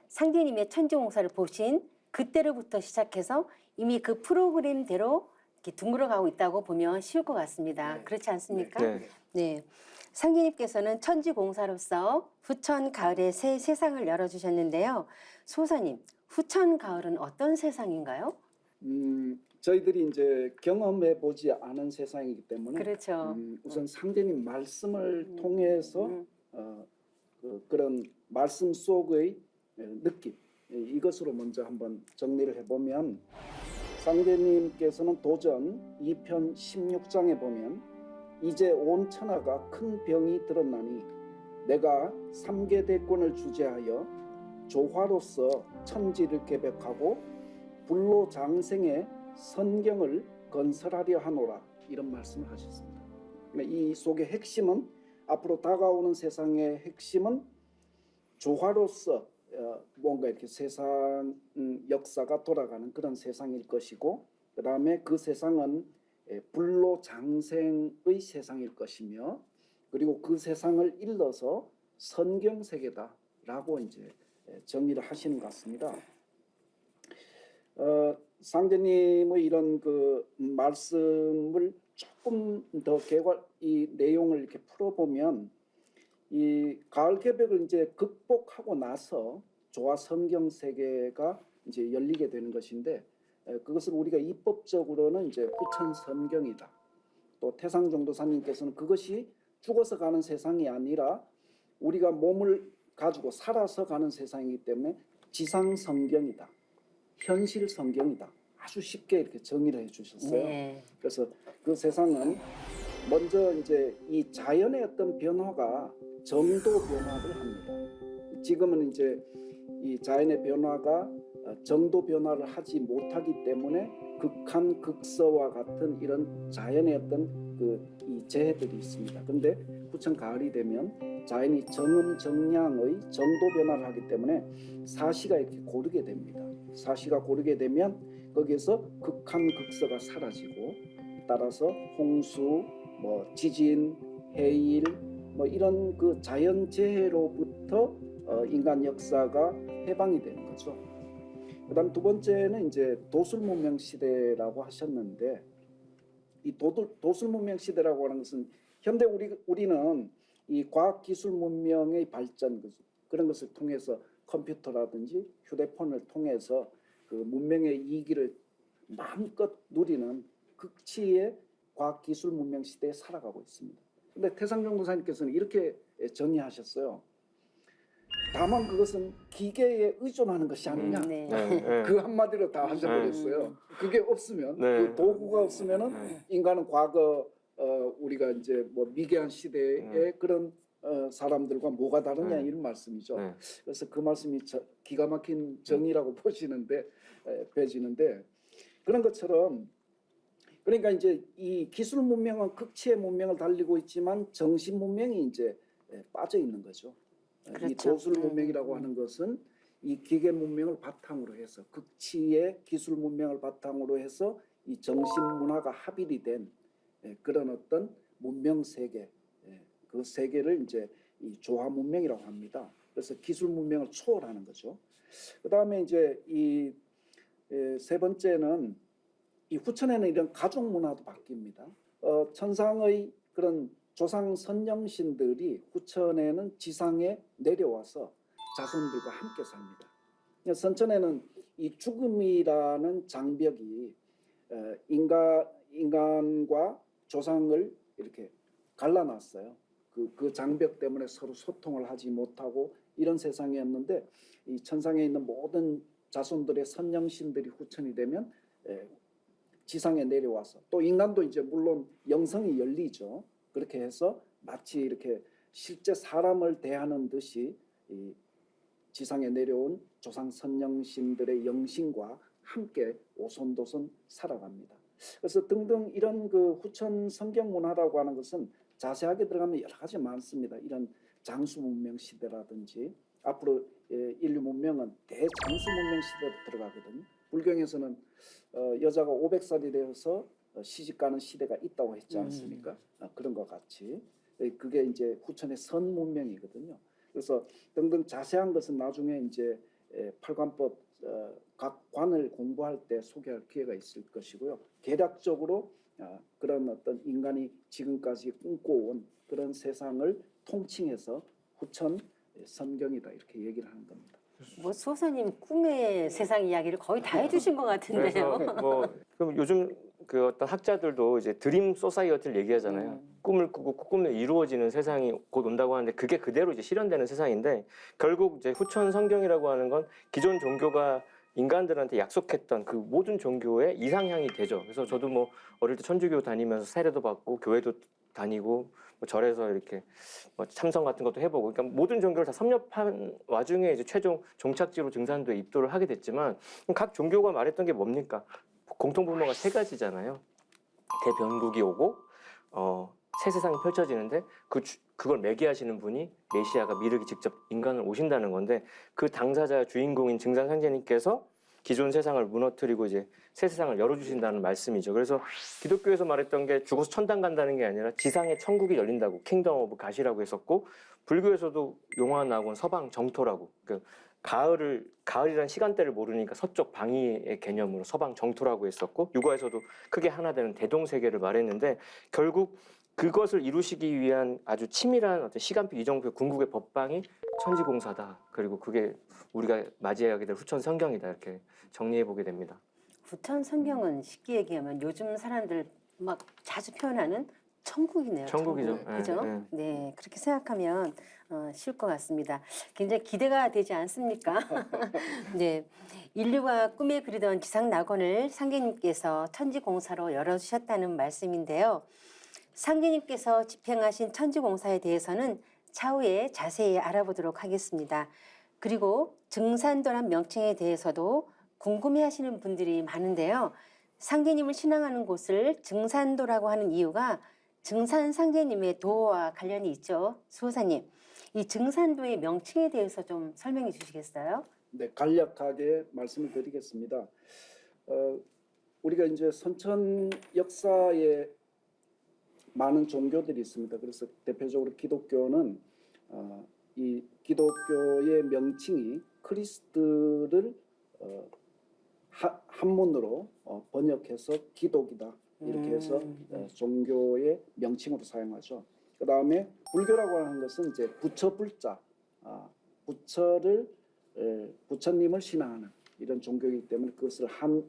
상대님의 천지공사를 보신 그때로부터 시작해서 이미 그 프로그램대로 이렇게 둥글어가고 있다고 보면 쉬울 것 같습니다. 네. 그렇지 않습니까? 네. 네. 상기님께서는 천지공사로서 후천 가을의 새 세상을 열어주셨는데요. 소사님, 후천 가을은 어떤 세상인가요? 저희들이 이제 경험해 보지 않은 세상이기 때문에 그렇죠. 우선 상대님 말씀을 통해서 그런 말씀 속의 느낌 이것으로 먼저 한번 정리를 해보면 상대님께서는 도전 2편 16장에 보면 이제 온 천하가 큰 병이 들었나니 내가 삼계대권을 주재하여 조화로서 천지를 개벽하고 불로 장생의 선경을 건설하려 하노라 이런 말씀을 하셨습니다. 이 속의 핵심은 앞으로 다가오는 세상의 핵심은 조화로서 뭔가 이렇게 세상 역사가 돌아가는 그런 세상일 것이고 그 다음에 그 세상은 불로 장생의 세상일 것이며 그리고 그 세상을 일러서 선경 세계다라고 이제 정의를 하시는 것 같습니다. 상대님의 이런 그 말씀을 조금 더 이 내용을 이렇게 풀어보면 이 가을 개벽을 이제 극복하고 나서 조화 성경 세계가 이제 열리게 되는 것인데 그것을 우리가 입법적으로는 이제 후천 성경이다. 또 태상 전도사님께서는 그것이 죽어서 가는 세상이 아니라 우리가 몸을 가지고 살아서 가는 세상이기 때문에 지상 성경이다. 현실 성경이다. 아주 쉽게 이렇게 정의를 해주셨어요. 네. 그래서 그 세상은 먼저 이제 이 자연의 어떤 변화가 정도 변화를 합니다. 지금은 이제 이 자연의 변화가 정도 변화를 하지 못하기 때문에 극한 극서와 같은 이런 자연의 어떤 이 재해들이 있습니다. 근데 후천 가을이 되면 자연이 정음 정량의 정도 변화를 하기 때문에 사시가 이렇게 고르게 됩니다. 사시가 고르게 되면 거기에서 극한 극서가 사라지고 따라서 홍수, 뭐 지진, 해일, 뭐 이런 그 자연 재해로부터 인간 역사가 해방이 되는 거죠. 그다음 두 번째는 이제 도술 문명 시대라고 하셨는데 이 도술 문명 시대라고 하는 것은 현대 우리는 이 과학 기술 문명의 발전 그런 것을 통해서 컴퓨터라든지 휴대폰을 통해서 그 문명의 이기를 마음껏 누리는 극치의 과학 기술 문명 시대에 살아가고 있습니다. 근데 태상정 도사님께서는 이렇게 정의하셨어요. 다만 그것은 기계에 의존하는 것이 아니냐. 네. 그 한마디로 다 하셔버렸어요. 그게 없으면 그 도구가 없으면은 인간은 과거 우리가 이제 뭐 미개한 시대의 그런 사람들과 뭐가 다르냐 이런 말씀이죠. 그래서 그 말씀이 기가 막힌 정의라고 보시는데 그런 것처럼 그러니까 이제 이 기술 문명은 극치의 문명을 달리고 있지만 정신 문명이 이제 빠져 있는 거죠. 그렇죠. 이 도술 문명이라고 하는 것은 이 기계 문명을 바탕으로 해서 극치의 기술 문명을 바탕으로 해서 이 정신 문화가 합일이 된 그런 어떤 문명 세계, 그 세계를 이제 이 조화 문명이라고 합니다. 그래서 기술 문명을 초월하는 거죠. 그 다음에 이제 이 세 번째는 이 후천에는 이런 가족 문화도 바뀝니다. 천상의 그런 조상 선영신들이 후천에는 지상에 내려와서 자손들과 함께 삽니다. 선천에는 이 죽음이라는 장벽이 인간과 조상을 이렇게 갈라놨어요. 그 장벽 때문에 서로 소통을 하지 못하고 이런 세상이었는데 이 천상에 있는 모든 자손들의 선영신들이 후천이 되면 지상에 내려와서 또 인간도 이제 물론 영성이 열리죠. 그렇게 해서 마치 이렇게 실제 사람을 대하는 듯이 이 지상에 내려온 조상 선영신들의 영신과 함께 오손도손 살아갑니다. 그래서 등등 이런 그 후천 성경 문화라고 하는 것은 자세하게 들어가면 여러 가지 많습니다. 이런 장수 문명 시대라든지 앞으로 인류 문명은 대장수 문명 시대로 들어가거든요. 불경에서는 여자가 500살이 되어서 시집가는 시대가 있다고 했지 않습니까? 그런 것 같이 그게 이제 후천의 선 문명이거든요. 그래서 등등 자세한 것은 나중에 이제 팔관법 각 관을 공부할 때 소개할 기회가 있을 것이고요. 개략적으로 그런 어떤 인간이 지금까지 꿈꿔온 그런 세상을 통칭해서 후천 선경이다 이렇게 얘기를 하는 겁니다. 뭐 소사님 꿈의 세상 이야기를 거의 다 해주신 것 같은데요. 그래서 뭐 그럼 요즘 그 어떤 학자들도 이제 드림 소사이어티를 얘기하잖아요. 꿈을 꾸고 꿈을 이루어지는 세상이 곧 온다고 하는데 그게 그대로 이제 실현되는 세상인데 결국 이제 후천 성경이라고 하는 건 기존 종교가 인간들한테 약속했던 그 모든 종교의 이상향이 되죠. 그래서 저도 뭐 어릴 때 천주교 다니면서 세례도 받고 교회도 다니고 뭐 절에서 이렇게 뭐 참선 같은 것도 해보고 그러니까 모든 종교를 다 섭렵한 와중에 이제 최종 종착지로 증산도에 입도를 하게 됐지만 각 종교가 말했던 게 뭡니까? 공통분모가 세 가지잖아요. 대변국이 오고 새 세상이 펼쳐지는데 그걸 매개하시는 분이 메시아가 미륵이 직접 인간을 오신다는 건데 그 당사자 주인공인 증산상제님께서 기존 세상을 무너뜨리고 이제 새 세상을 열어주신다는 말씀이죠. 그래서 기독교에서 말했던 게 죽어서 천당 간다는 게 아니라 지상의 천국이 열린다고 킹덤 오브 갓이라고 했었고 불교에서도 용화 나온 서방 정토라고 가을이라는 시간대를 모르니까 서쪽 방위의 개념으로 서방 정토라고 했었고 육아에서도 크게 하나 되는 대동세계를 말했는데 결국 그것을 이루시기 위한 아주 치밀한 어떤 시간표 이정표 궁극의 법방이 천지공사다. 그리고 그게 우리가 맞이하게 될 후천 성경이다. 이렇게 정리해 보게 됩니다. 후천 성경은 쉽게 얘기하면 요즘 사람들 막 자주 표현하는 천국이네요. 천국이죠. 천국. 그죠? 네, 그렇게 생각하면 쉬울 것 같습니다. 굉장히 기대가 되지 않습니까? 네, 인류가 꿈에 그리던 지상 낙원을 상계님께서 천지공사로 열어주셨다는 말씀인데요. 상계님께서 집행하신 천지공사에 대해서는 차후에 자세히 알아보도록 하겠습니다. 그리고 증산도란 명칭에 대해서도 궁금해하시는 분들이 많은데요. 상계님을 신앙하는 곳을 증산도라고 하는 이유가 증산 상제님의 도와 관련이 있죠. 수호사님, 이 증산도의 명칭에 대해서 좀 설명해 주시겠어요? 네, 간략하게 말씀을 드리겠습니다. 우리가 이제 선천 역사에 많은 종교들이 있습니다. 그래서 대표적으로 기독교는 이 기독교의 명칭이 크리스트를 한문으로 번역해서 기독이다. 이렇게 해서 종교의 명칭으로 사용하죠. 그 다음에 불교라고 하는 것은 이제 부처 불자, 부처님을 신앙하는 이런 종교이기 때문에 그것을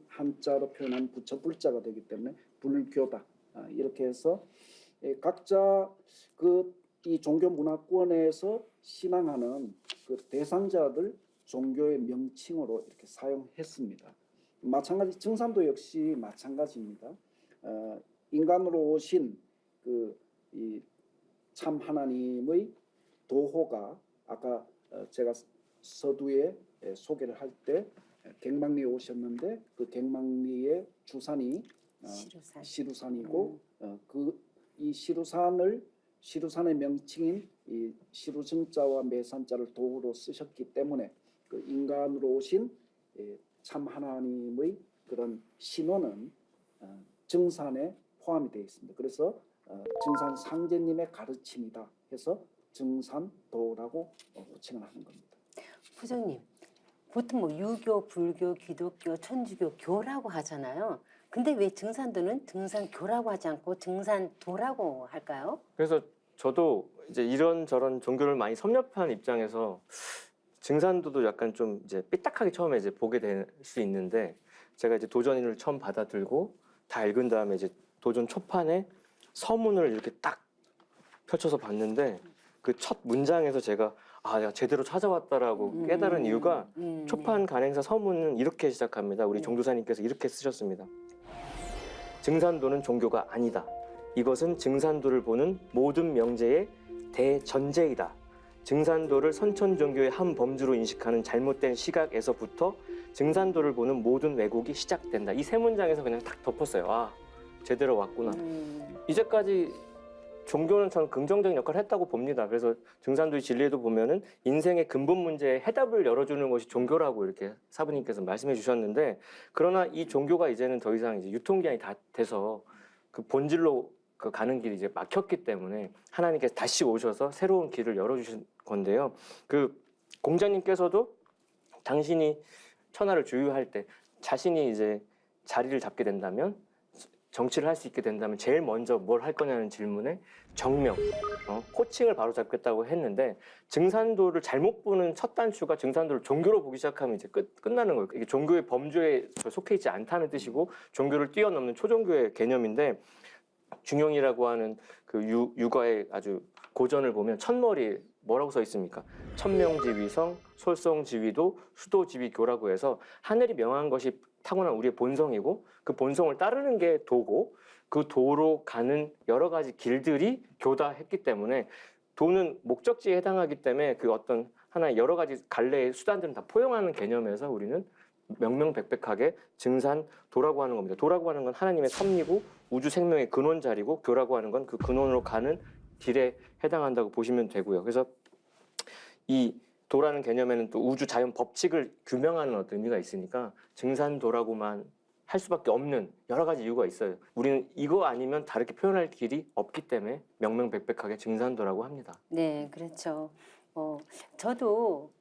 한자로 표현한 부처 불자가 되기 때문에 불교다. 이렇게 해서 각자 이 종교 문화권에서 신앙하는 그 대상자들 종교의 명칭으로 이렇게 사용했습니다. 마찬가지 증산도 역시 마찬가지입니다. 인간으로 오신 이 참 하나님의 도호가 아까 제가 서두에 소개를 할 때 갱망리에 오셨는데 그 갱망리의 주산이 시루산이고 이 시루산의 명칭인 이 시루증자와 매산자를 도구로 쓰셨기 때문에 그 인간으로 오신 참 하나님의 그런 신호는 증산에 포함이 되어 있습니다. 그래서 증산 상제님의 가르침이다 해서 증산도라고 호칭을 하는 겁니다. 부장님, 보통 뭐 유교, 불교, 기독교, 천주교, 교라고 하잖아요. 근데 왜 증산도는 증산교라고 하지 않고 증산도라고 할까요? 그래서 저도 이제 이런저런 종교를 많이 섭렵한 입장에서 증산도도 약간 좀 이제 삐딱하게 처음에 이제 보게 될 수 있는데 제가 이제 도전을 처음 받아들고 다 읽은 다음에 이제 도전 초판에 서문을 이렇게 딱 펼쳐서 봤는데 그 첫 문장에서 제가 내가 제대로 찾아왔다라고 깨달은 이유가 초판 간행사 서문은 이렇게 시작합니다. 우리 네. 종도사님께서 이렇게 쓰셨습니다. 증산도는 종교가 아니다. 이것은 증산도를 보는 모든 명제의 대전제이다. 증산도를 선천종교의 한 범주로 인식하는 잘못된 시각에서부터 증산도를 보는 모든 왜곡이 시작된다. 이 세 문장에서 그냥 딱 덮었어요. 아, 제대로 왔구나. 이제까지 종교는 저는 긍정적인 역할을 했다고 봅니다. 그래서 증산도의 진리에도 보면은 인생의 근본 문제에 해답을 열어주는 것이 종교라고 이렇게 사부님께서 말씀해 주셨는데, 그러나 이 종교가 이제는 더 이상 이제 유통기한이 다 돼서 그 본질로 그 가는 길이 이제 막혔기 때문에 하나님께서 다시 오셔서 새로운 길을 열어주신 건데요. 그 공자님께서도 당신이 천하를 주유할 때 자신이 이제 자리를 잡게 된다면, 정치를 할 수 있게 된다면 제일 먼저 뭘 할 거냐는 질문에 정명, 호칭을 바로 잡겠다고 했는데, 증산도를 잘못 보는 첫 단추가 증산도를 종교로 보기 시작하면 이제 끝나는 거예요. 이게 종교의 범주에 속해 있지 않다는 뜻이고 종교를 뛰어넘는 초종교의 개념인데, 중용이라고 하는 그 유가의 아주 고전을 보면 첫머리 뭐라고 써 있습니까? 천명지위성, 솔성지위도, 수도지위교라고 해서 하늘이 명한 것이 타고난 우리의 본성이고, 그 본성을 따르는 게 도고, 그 도로 가는 여러 가지 길들이 교다 했기 때문에, 도는 목적지에 해당하기 때문에 그 어떤 하나의 여러 가지 갈래의 수단들은 다 포용하는 개념에서 우리는 명명백백하게 증산도라고 하는 겁니다. 도라고 하는 건 하나님의 섭리고 우주 생명의 근원 자리고, 교라고 하는 건 그 근원으로 가는 길에 해당한다고 보시면 되고요. 그래서 이 도라는 개념에는 또 우주 자연 법칙을 규명하는 어떤 의미가 있으니까 증산도라고만 할 수밖에 없는 여러 가지 이유가 있어요. 우리는 이거 아니면 다르게 표현할 길이 없기 때문에 명명백백하게 증산도라고 합니다. 네, 그렇죠. 저도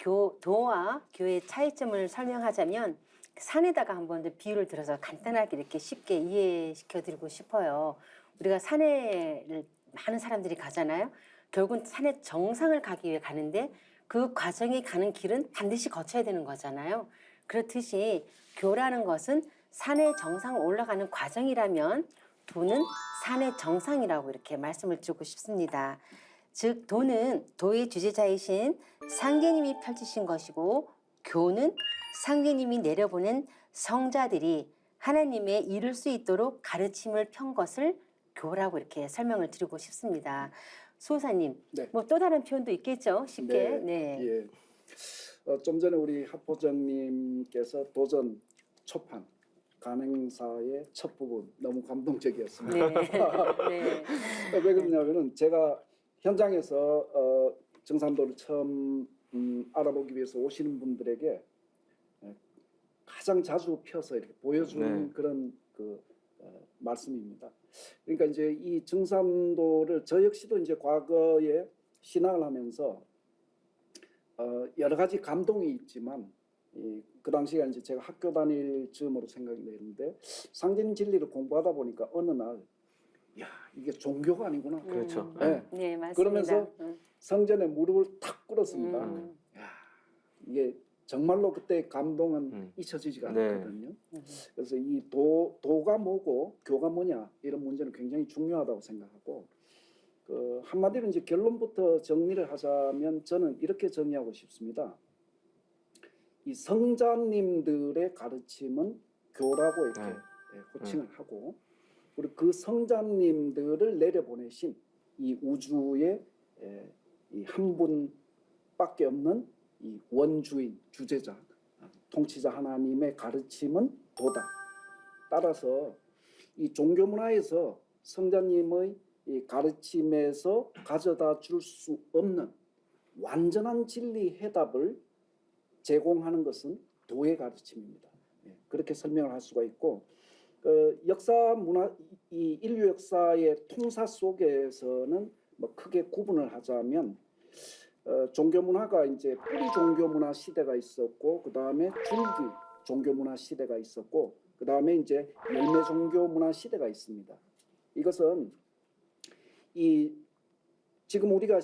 도와 교의 차이점을 설명하자면 산에다가 한번 비유를 들어서 간단하게 이렇게 쉽게 이해시켜 드리고 싶어요. 우리가 산에를 많은 사람들이 가잖아요. 결국은 산의 정상을 가기 위해 가는데 그 과정에 가는 길은 반드시 거쳐야 되는 거잖아요. 그렇듯이 교라는 것은 산의 정상을 올라가는 과정이라면 도는 산의 정상이라고 이렇게 말씀을 드리고 싶습니다. 즉 도는 도의 주제자이신 상제님이 펼치신 것이고, 교는 상제님이 내려보낸 성자들이 하나님의 이룰 수 있도록 가르침을 편 것을 교라고 이렇게 설명을 드리고 싶습니다. 수호사님, 네. 뭐 또 다른 표현도 있겠죠? 쉽게. 네. 예. 좀 전에 우리 학부장님께서 도전 초판 간행사의 첫 부분 너무 감동적이었습니다. 네. 네. 왜 그러냐면은 제가 현장에서 증산도를 처음 알아보기 위해서 오시는 분들에게 가장 자주 펴서 이렇게 보여주는 네. 그런 말씀입니다. 그러니까 이제 이 증산도를 저 역시도 이제 과거에 신앙을 하면서 여러 가지 감동이 있지만 그 당시에 이제 제가 학교 다닐 즈음으로 생각이 나는데, 상진 진리를 공부하다 보니까 어느 날, 야, 이게 종교가 아니구나. 그렇죠. 네. 네, 맞습니다. 그러면서 성전에 무릎을 탁 꿇었습니다. 야, 이게 정말로 그때 감동은 잊혀지지가 네. 않거든요. 그래서 이 도가 뭐고 교가 뭐냐 이런 문제는 굉장히 중요하다고 생각하고, 한마디로 이제 결론부터 정리를 하자면 저는 이렇게 정의하고 싶습니다. 이 성자님들의 가르침은 교라고 이렇게 호칭을 하고, 그리고 그 성자님들을 내려보내신 이 우주의 이 한 분밖에 없는 이 원주인, 주제자, 통치자 하나님의 가르침은 도다. 따라서 이 종교 문화에서 성자님의 이 가르침에서 가져다 줄 수 없는 완전한 진리 해답을 제공하는 것은 도의 가르침입니다. 그렇게 설명을 할 수가 있고, 역사 문화, 이 인류 역사의 통사 속에서는 뭐 크게 구분을 하자면, 종교 문화가 이제 뿌리 종교 문화 시대가 있었고, 그 다음에 줄기 종교 문화 시대가 있었고, 그 다음에 이제 열매 종교 문화 시대가 있습니다. 이것은 지금 우리가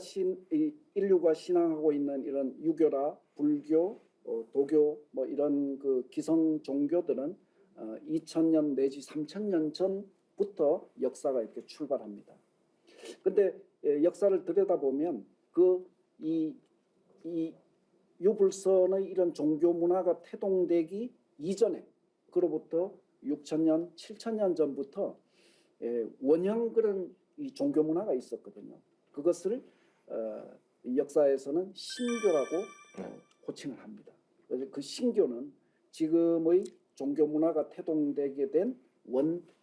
인류가 신앙하고 있는 이런 유교라 불교, 도교 뭐 이런 그 기성 종교들은 2000년 내지 3000년 전부터 역사가 이렇게 출발합니다. 근데 역사를 들여다보면 이 유불선의 이런 종교 문화가 태동되기 이전에, 그로부터 6000년, 7000년 전부터 원형 그런 이 종교 문화가 있었거든요. 그것을 이 역사에서는 신교라고 호칭을 합니다. 그래서 그 신교는 지금의 종교 문화가 태동되게 된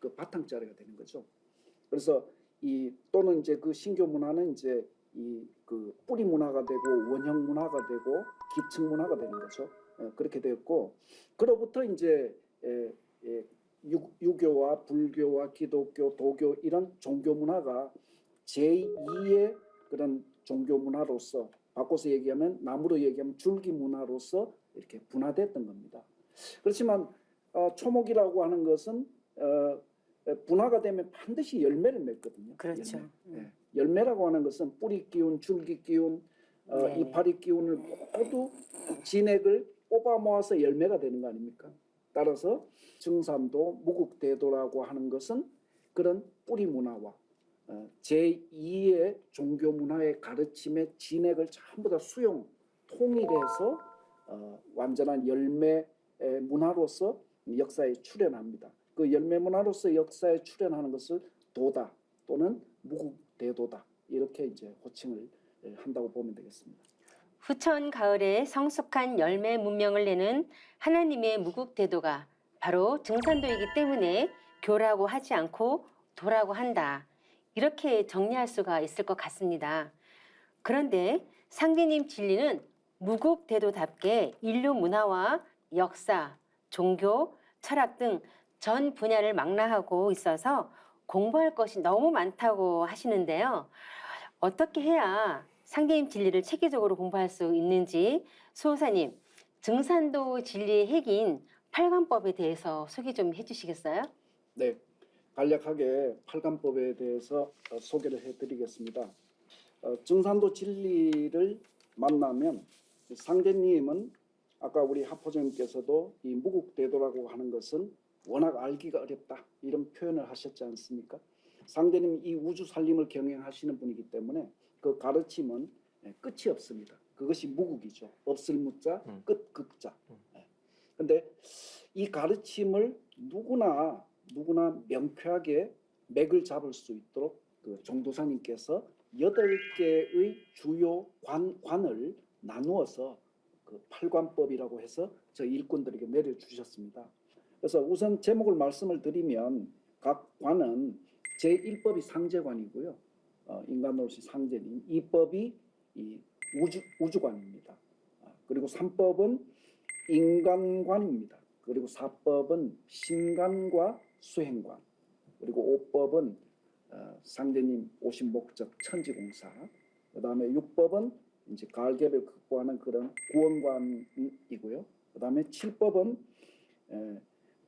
그 바탕자리가 되는 거죠. 그래서 또는 이제 그 신교 문화는 이제 그 뿌리 문화가 되고 원형 문화가 되고 기층 문화가 되는 거죠. 그렇게 되었고, 그로부터 이제 유교와 불교와 기독교, 도교 이런 종교 문화가 제2의 그런 종교 문화로서, 바꿔서 얘기하면 나무로 얘기하면 줄기 문화로서 이렇게 분화됐던 겁니다. 그렇지만 초목이라고 하는 것은 분화가 되면 반드시 열매를 맺거든요. 그렇죠. 열매라고 하는 것은 뿌리 기운, 줄기 기운, 네. 이파리 기운을 모두 진액을 뽑아 모아서 열매가 되는 거 아닙니까? 따라서 증산도, 무국대도라고 하는 것은 그런 뿌리 문화와 제2의 종교 문화의 가르침의 진액을 전부 다 수용, 통일해서 완전한 열매 문화로서 역사에 출현합니다. 그 열매 문화로서 역사에 출현하는 것을 도다 또는 무국대도다 이렇게 이제 호칭을 한다고 보면 되겠습니다. 후천 가을에 성숙한 열매 문명을 내는 하나님의 무국대도가 바로 증산도이기 때문에 교라고 하지 않고 도라고 한다. 이렇게 정리할 수가 있을 것 같습니다. 그런데 상제님 진리는 무국대도답게 인류 문화와 역사, 종교, 철학 등 전 분야를 망라하고 있어서 공부할 것이 너무 많다고 하시는데요. 어떻게 해야 상제님 진리를 체계적으로 공부할 수 있는지 수호사님, 증산도 진리의 핵인 팔관법에 대해서 소개 좀 해주시겠어요? 네, 간략하게 팔관법에 대해서 소개를 해드리겠습니다. 증산도 진리를 만나면 상제님은 아까 우리 하포정님께서도 이 무국대도라고 하는 것은 워낙 알기가 어렵다 이런 표현을 하셨지 않습니까? 상제님 이 우주 살림을 경영하시는 분이기 때문에 그 가르침은 끝이 없습니다. 그것이 무국이죠. 없을 무자, 끝 극자. 그런데 이 가르침을 누구나 명쾌하게 맥을 잡을 수 있도록 그 정도사님께서 8개의 주요 관을 나누어서 그 팔관법이라고 해서 저 일꾼들에게 내려주셨습니다. 그래서 우선 제목을 말씀을 드리면 각 관은 제1법이 상제관이고요. 인간으로서 상제님. 2법이 이 우주관입니다. 그리고 3법은 인간관입니다. 그리고 4법은 신관과 수행관. 그리고 5법은 상제님 오신 목적 천지공사. 그다음에 6법은 이제 가을개를 극복하는 그런 구원관이고요. 그다음에 7법은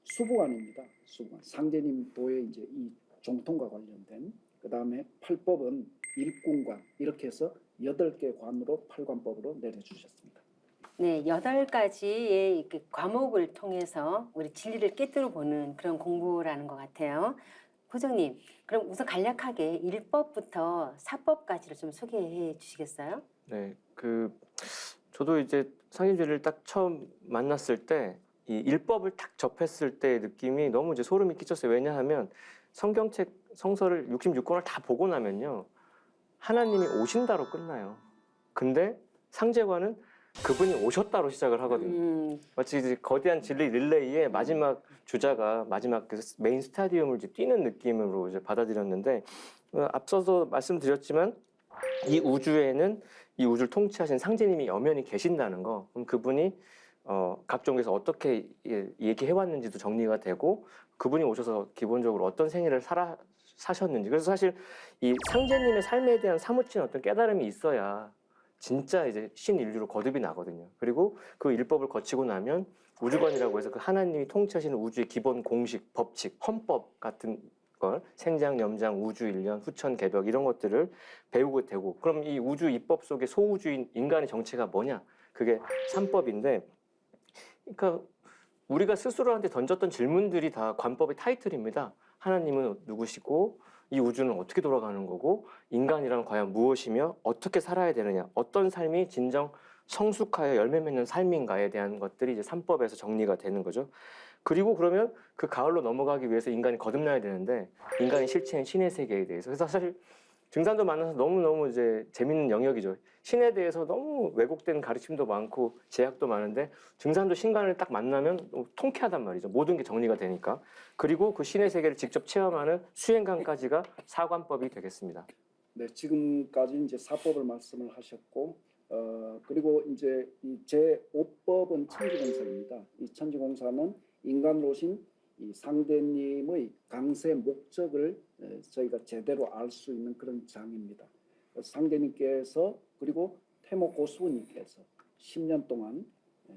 수부관입니다. 수부관. 상제님 도의 이제 이 정통과 관련된. 그다음에 8법은 일꾼관. 이렇게 해서 8개 관으로 팔관법으로 내려주셨습니다. 네, 8가지의 과목을 통해서 우리 진리를 깨뜨려 보는 그런 공부라는 것 같아요. 포정님, 그럼 우선 간략하게 1법부터 4법까지를 좀 소개해 주시겠어요? 네, 저도 이제 상인주의를 딱 처음 만났을 때 이 1법을 딱 접했을 때의 느낌이 너무 이제 소름이 끼쳤어요. 왜냐하면 성경책 성서를 66권을 다 보고 나면요, 하나님이 오신다로 끝나요. 근데 상제관은 그분이 오셨다로 시작을 하거든요. 마치 이제 거대한 진리 릴레이의 마지막 주자가 마지막 그 메인 스타디움을 이제 뛰는 느낌으로 이제 받아들였는데, 앞서서 말씀드렸지만 이 우주에는 이 우주를 통치하신 상제님이 엄연히 계신다는 거, 그럼 그분이 각 종교에서 어떻게 얘기해 왔는지도 정리가 되고, 그분이 오셔서 기본적으로 어떤 생애를 사셨는지. 그래서 사실 이 상제님의 삶에 대한 사무친 어떤 깨달음이 있어야 진짜 이제 신인류로 거듭이 나거든요. 그리고 그 1법을 거치고 나면 우주관이라고 해서 그 하나님이 통치하시는 우주의 기본 공식, 법칙, 헌법 같은 걸, 생장, 염장, 우주, 일련, 후천, 개벽 이런 것들을 배우게 되고, 그럼 이 우주 입법 속의 소우주인 인간의 정체가 뭐냐? 그게 3법인데, 그러니까 우리가 스스로한테 던졌던 질문들이 다 관법의 타이틀입니다. 하나님은 누구시고, 이 우주는 어떻게 돌아가는 거고, 인간이란 과연 무엇이며 어떻게 살아야 되느냐, 어떤 삶이 진정 성숙하여 열매 맺는 삶인가에 대한 것들이 이제 3법에서 정리가 되는 거죠. 그리고 그러면 그 가을로 넘어가기 위해서 인간이 거듭나야 되는데 인간의 실체인 신의 세계에 대해서. 그래서 사실 증산도 만나서 너무너무 이제 재밌는 영역이죠. 신에 대해서 너무 왜곡된 가르침도 많고 제약도 많은데 증산도 신간을 딱 만나면 너무 통쾌하단 말이죠. 모든 게 정리가 되니까. 그리고 그 신의 세계를 직접 체험하는 수행관까지가 사관법이 되겠습니다. 네, 지금까지 이제 사법을 말씀을 하셨고, 그리고 이제 이 제5법은 천지공사입니다. 이 천지공사는 인간으로 오신 이 상대님의 강세 목적을 저희가 제대로 알 수 있는 그런 장입니다. 상대님께서 그리고 태모 고수님께서 10년 동안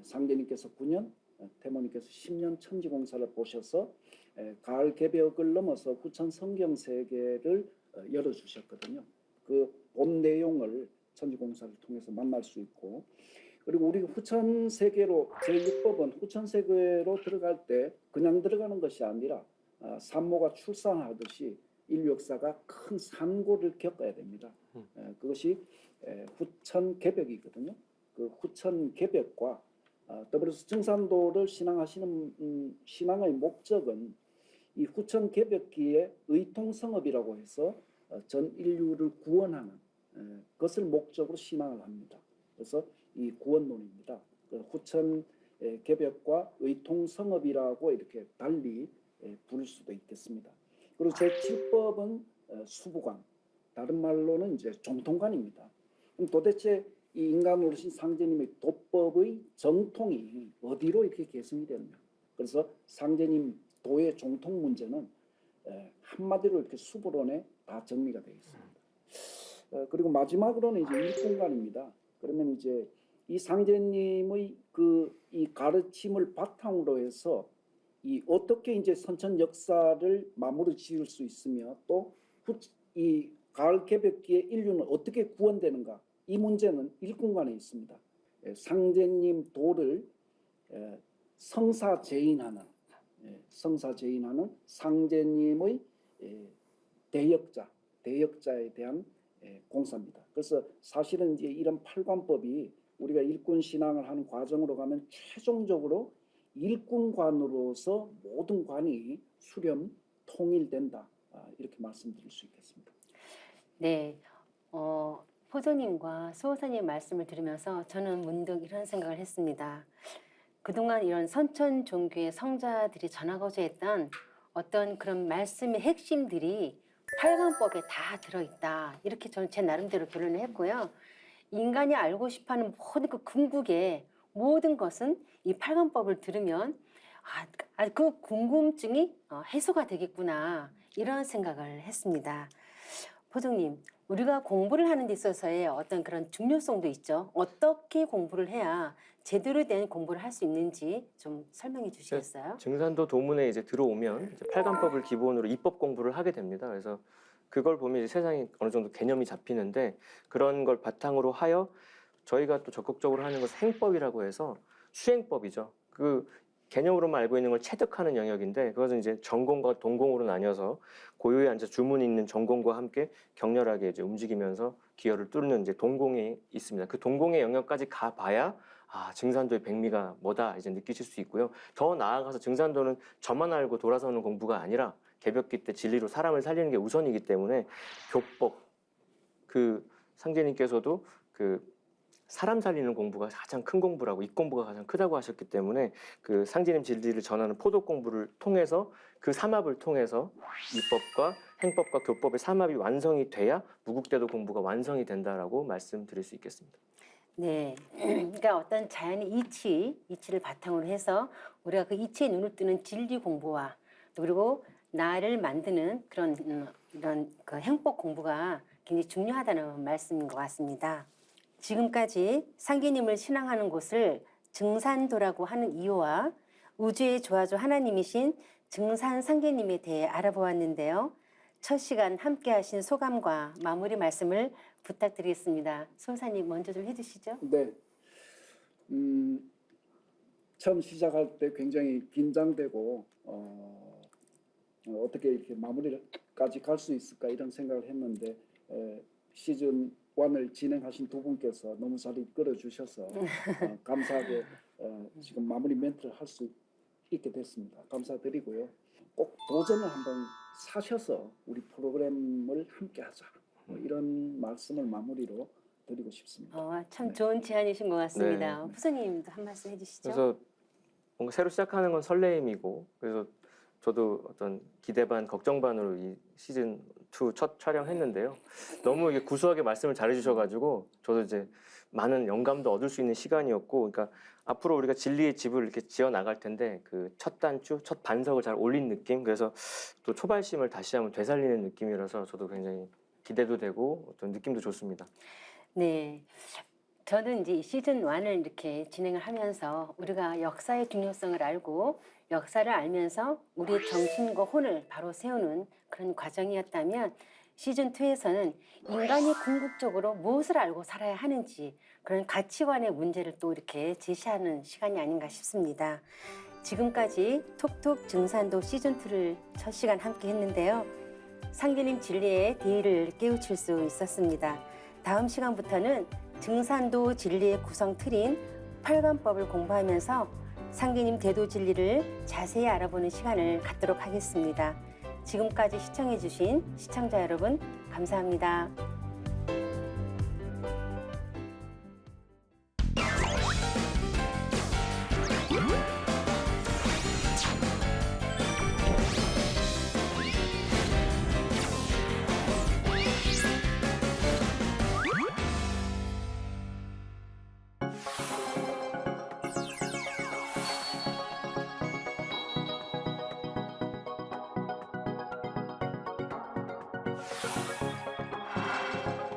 상대님께서 9년, 태모님께서 10년 천지공사를 보셔서 가을 개벽을 넘어서 후천 성경 세계를 열어주셨거든요. 그 본 내용을 천지공사를 통해서 만날 수 있고, 그리고 우리 후천 세계로 제6법은 후천 세계로 들어갈 때 그냥 들어가는 것이 아니라 산모가 출산하듯이 인류 역사가 큰 산고를 겪어야 됩니다. 그것이 후천 개벽이거든요. 그 후천 개벽과 더불어서 증산도를 신앙하시는 신앙의 목적은 이 후천 개벽기의 의통성업이라고 해서 전 인류를 구원하는 것을 목적으로 신앙을 합니다. 그래서 이 구원론입니다. 그 후천 개벽과 의통성업이라고 이렇게 달리 부를 수도 있겠습니다. 그리고 제7법은 수부관, 다른 말로는 이제 정통관입니다. 그럼 도대체 이 인간으로신 상제님의 도법의 정통이 어디로 이렇게 계승이 되느냐? 그래서 상제님 도의 정통 문제는 한마디로 이렇게 수부론에 다 정리가 되어 있습니다. 그리고 마지막으로는 이제 일꾼관입니다. 그러면 이제 이 상제님의 이 가르침을 바탕으로 해서 이 어떻게 이제 선천 역사를 마무리 지을 수 있으며 또 이 가을 개벽기의 인류는 어떻게 구원되는가, 이 문제는 일꾼관에 있습니다. 상제님 도를 성사제인하는 상제님의 대역자에 대한 공사입니다. 그래서 사실은 이제 이런 팔관법이 우리가 일꾼 신앙을 하는 과정으로 가면 최종적으로 일꾼관으로서 모든 관이 수렴 통일된다, 이렇게 말씀드릴 수 있겠습니다. 네, 포도님과 수호사님 말씀을 들으면서 저는 문득 이런 생각을 했습니다. 그동안 이런 선천 종교의 성자들이 전하고자 했던 어떤 그런 말씀의 핵심들이 팔관법에 다 들어있다, 이렇게 저는 제 나름대로 결론을 했고요. 인간이 알고 싶어하는 모든 그 궁극의 모든 것은 이 팔관법을 들으면 그 궁금증이 해소가 되겠구나, 이런 생각을 했습니다. 포종님, 우리가 공부를 하는 데 있어서의 어떤 그런 중요성도 있죠. 어떻게 공부를 해야 제대로 된 공부를 할 수 있는지 좀 설명해 주시겠어요? 증산도 도문에 이제 들어오면 이제 팔관법을 기본으로 입법 공부를 하게 됩니다. 그래서 그걸 보면 이제 세상이 어느 정도 개념이 잡히는데, 그런 걸 바탕으로 하여 저희가 또 적극적으로 하는 것은 행법이라고 해서 수행법이죠. 그 개념으로만 알고 있는 걸 체득하는 영역인데, 그것은 이제 전공과 동공으로 나뉘어서 고요에 앉아 주문이 있는 전공과 함께 격렬하게 이제 움직이면서 기혈을 뚫는 이제 동공이 있습니다. 그 동공의 영역까지 가봐야 증산도의 백미가 뭐다 이제 느끼실 수 있고요. 더 나아가서 증산도는 저만 알고 돌아서는 공부가 아니라 개벽기 때 진리로 사람을 살리는 게 우선이기 때문에 교법, 그 상제님께서도 그 사람 살리는 공부가 가장 큰 공부라고, 이 공부가 가장 크다고 하셨기 때문에 그 상제님 진리를 전하는 포도 공부를 통해서 그 삼합을 통해서 입법과 행법과 교법의 삼합이 완성이 돼야 무국대도 공부가 완성이 된다라고 말씀드릴 수 있겠습니다. 네, 그러니까 어떤 자연의 이치를 바탕으로 해서 우리가 그 이치에 눈을 뜨는 진리 공부와 또 그리고 나를 만드는 그런 이런 그 행법 공부가 굉장히 중요하다는 말씀인 것 같습니다. 지금까지 상계님을 신앙하는 곳을 증산도라고 하는 이유와 우주의 조화조 하나님이신 증산 상계님에 대해 알아보았는데요. 첫 시간 함께 하신 소감과 마무리 말씀을 부탁드리겠습니다. 소사님 먼저 좀 해주시죠. 네. 처음 시작할 때 굉장히 긴장되고 어떻게 이렇게 마무리까지 갈 수 있을까 이런 생각을 했는데 시즌 1을 진행하신 두 분께서 너무 잘 이끌어 주셔서 감사하게 지금 마무리 멘트를 할 수 있게 됐습니다. 감사드리고요. 꼭 도전을 한번 사셔서 우리 프로그램을 함께하자. 뭐 이런 말씀을 마무리로 드리고 싶습니다. 참 네. 좋은 제안이신 것 같습니다. 네. 부소님도 한 말씀 해주시죠. 그래서 뭔가 새로 시작하는 건 설레임이고, 그래서 저도 어떤 기대 반 걱정 반으로 이 시즌 2 첫 촬영했는데요. 너무 이게 구수하게 말씀을 잘해주셔가지고 저도 이제 많은 영감도 얻을 수 있는 시간이었고, 그러니까 앞으로 우리가 진리의 집을 이렇게 지어 나갈 텐데 그 첫 단추, 첫 반석을 잘 올린 느낌. 그래서 또 초발심을 다시 한번 되살리는 느낌이라서 저도 굉장히 기대도 되고 어떤 느낌도 좋습니다. 네. 저는 이제 이 시즌 1을 이렇게 진행을 하면서 우리가 역사의 중요성을 알고 역사를 알면서 우리의 정신과 혼을 바로 세우는 그런 과정이었다면 시즌 2에서는 인간이 궁극적으로 무엇을 알고 살아야 하는지 그런 가치관의 문제를 또 이렇게 제시하는 시간이 아닌가 싶습니다. 지금까지 톡톡 증산도 시즌 2를 첫 시간 함께 했는데요. 상계님 진리의 대의를 깨우칠 수 있었습니다. 다음 시간부터는 증산도 진리의 구성 틀인 팔관법을 공부하면서 상계님 대도 진리를 자세히 알아보는 시간을 갖도록 하겠습니다. 지금까지 시청해주신 시청자 여러분 감사합니다.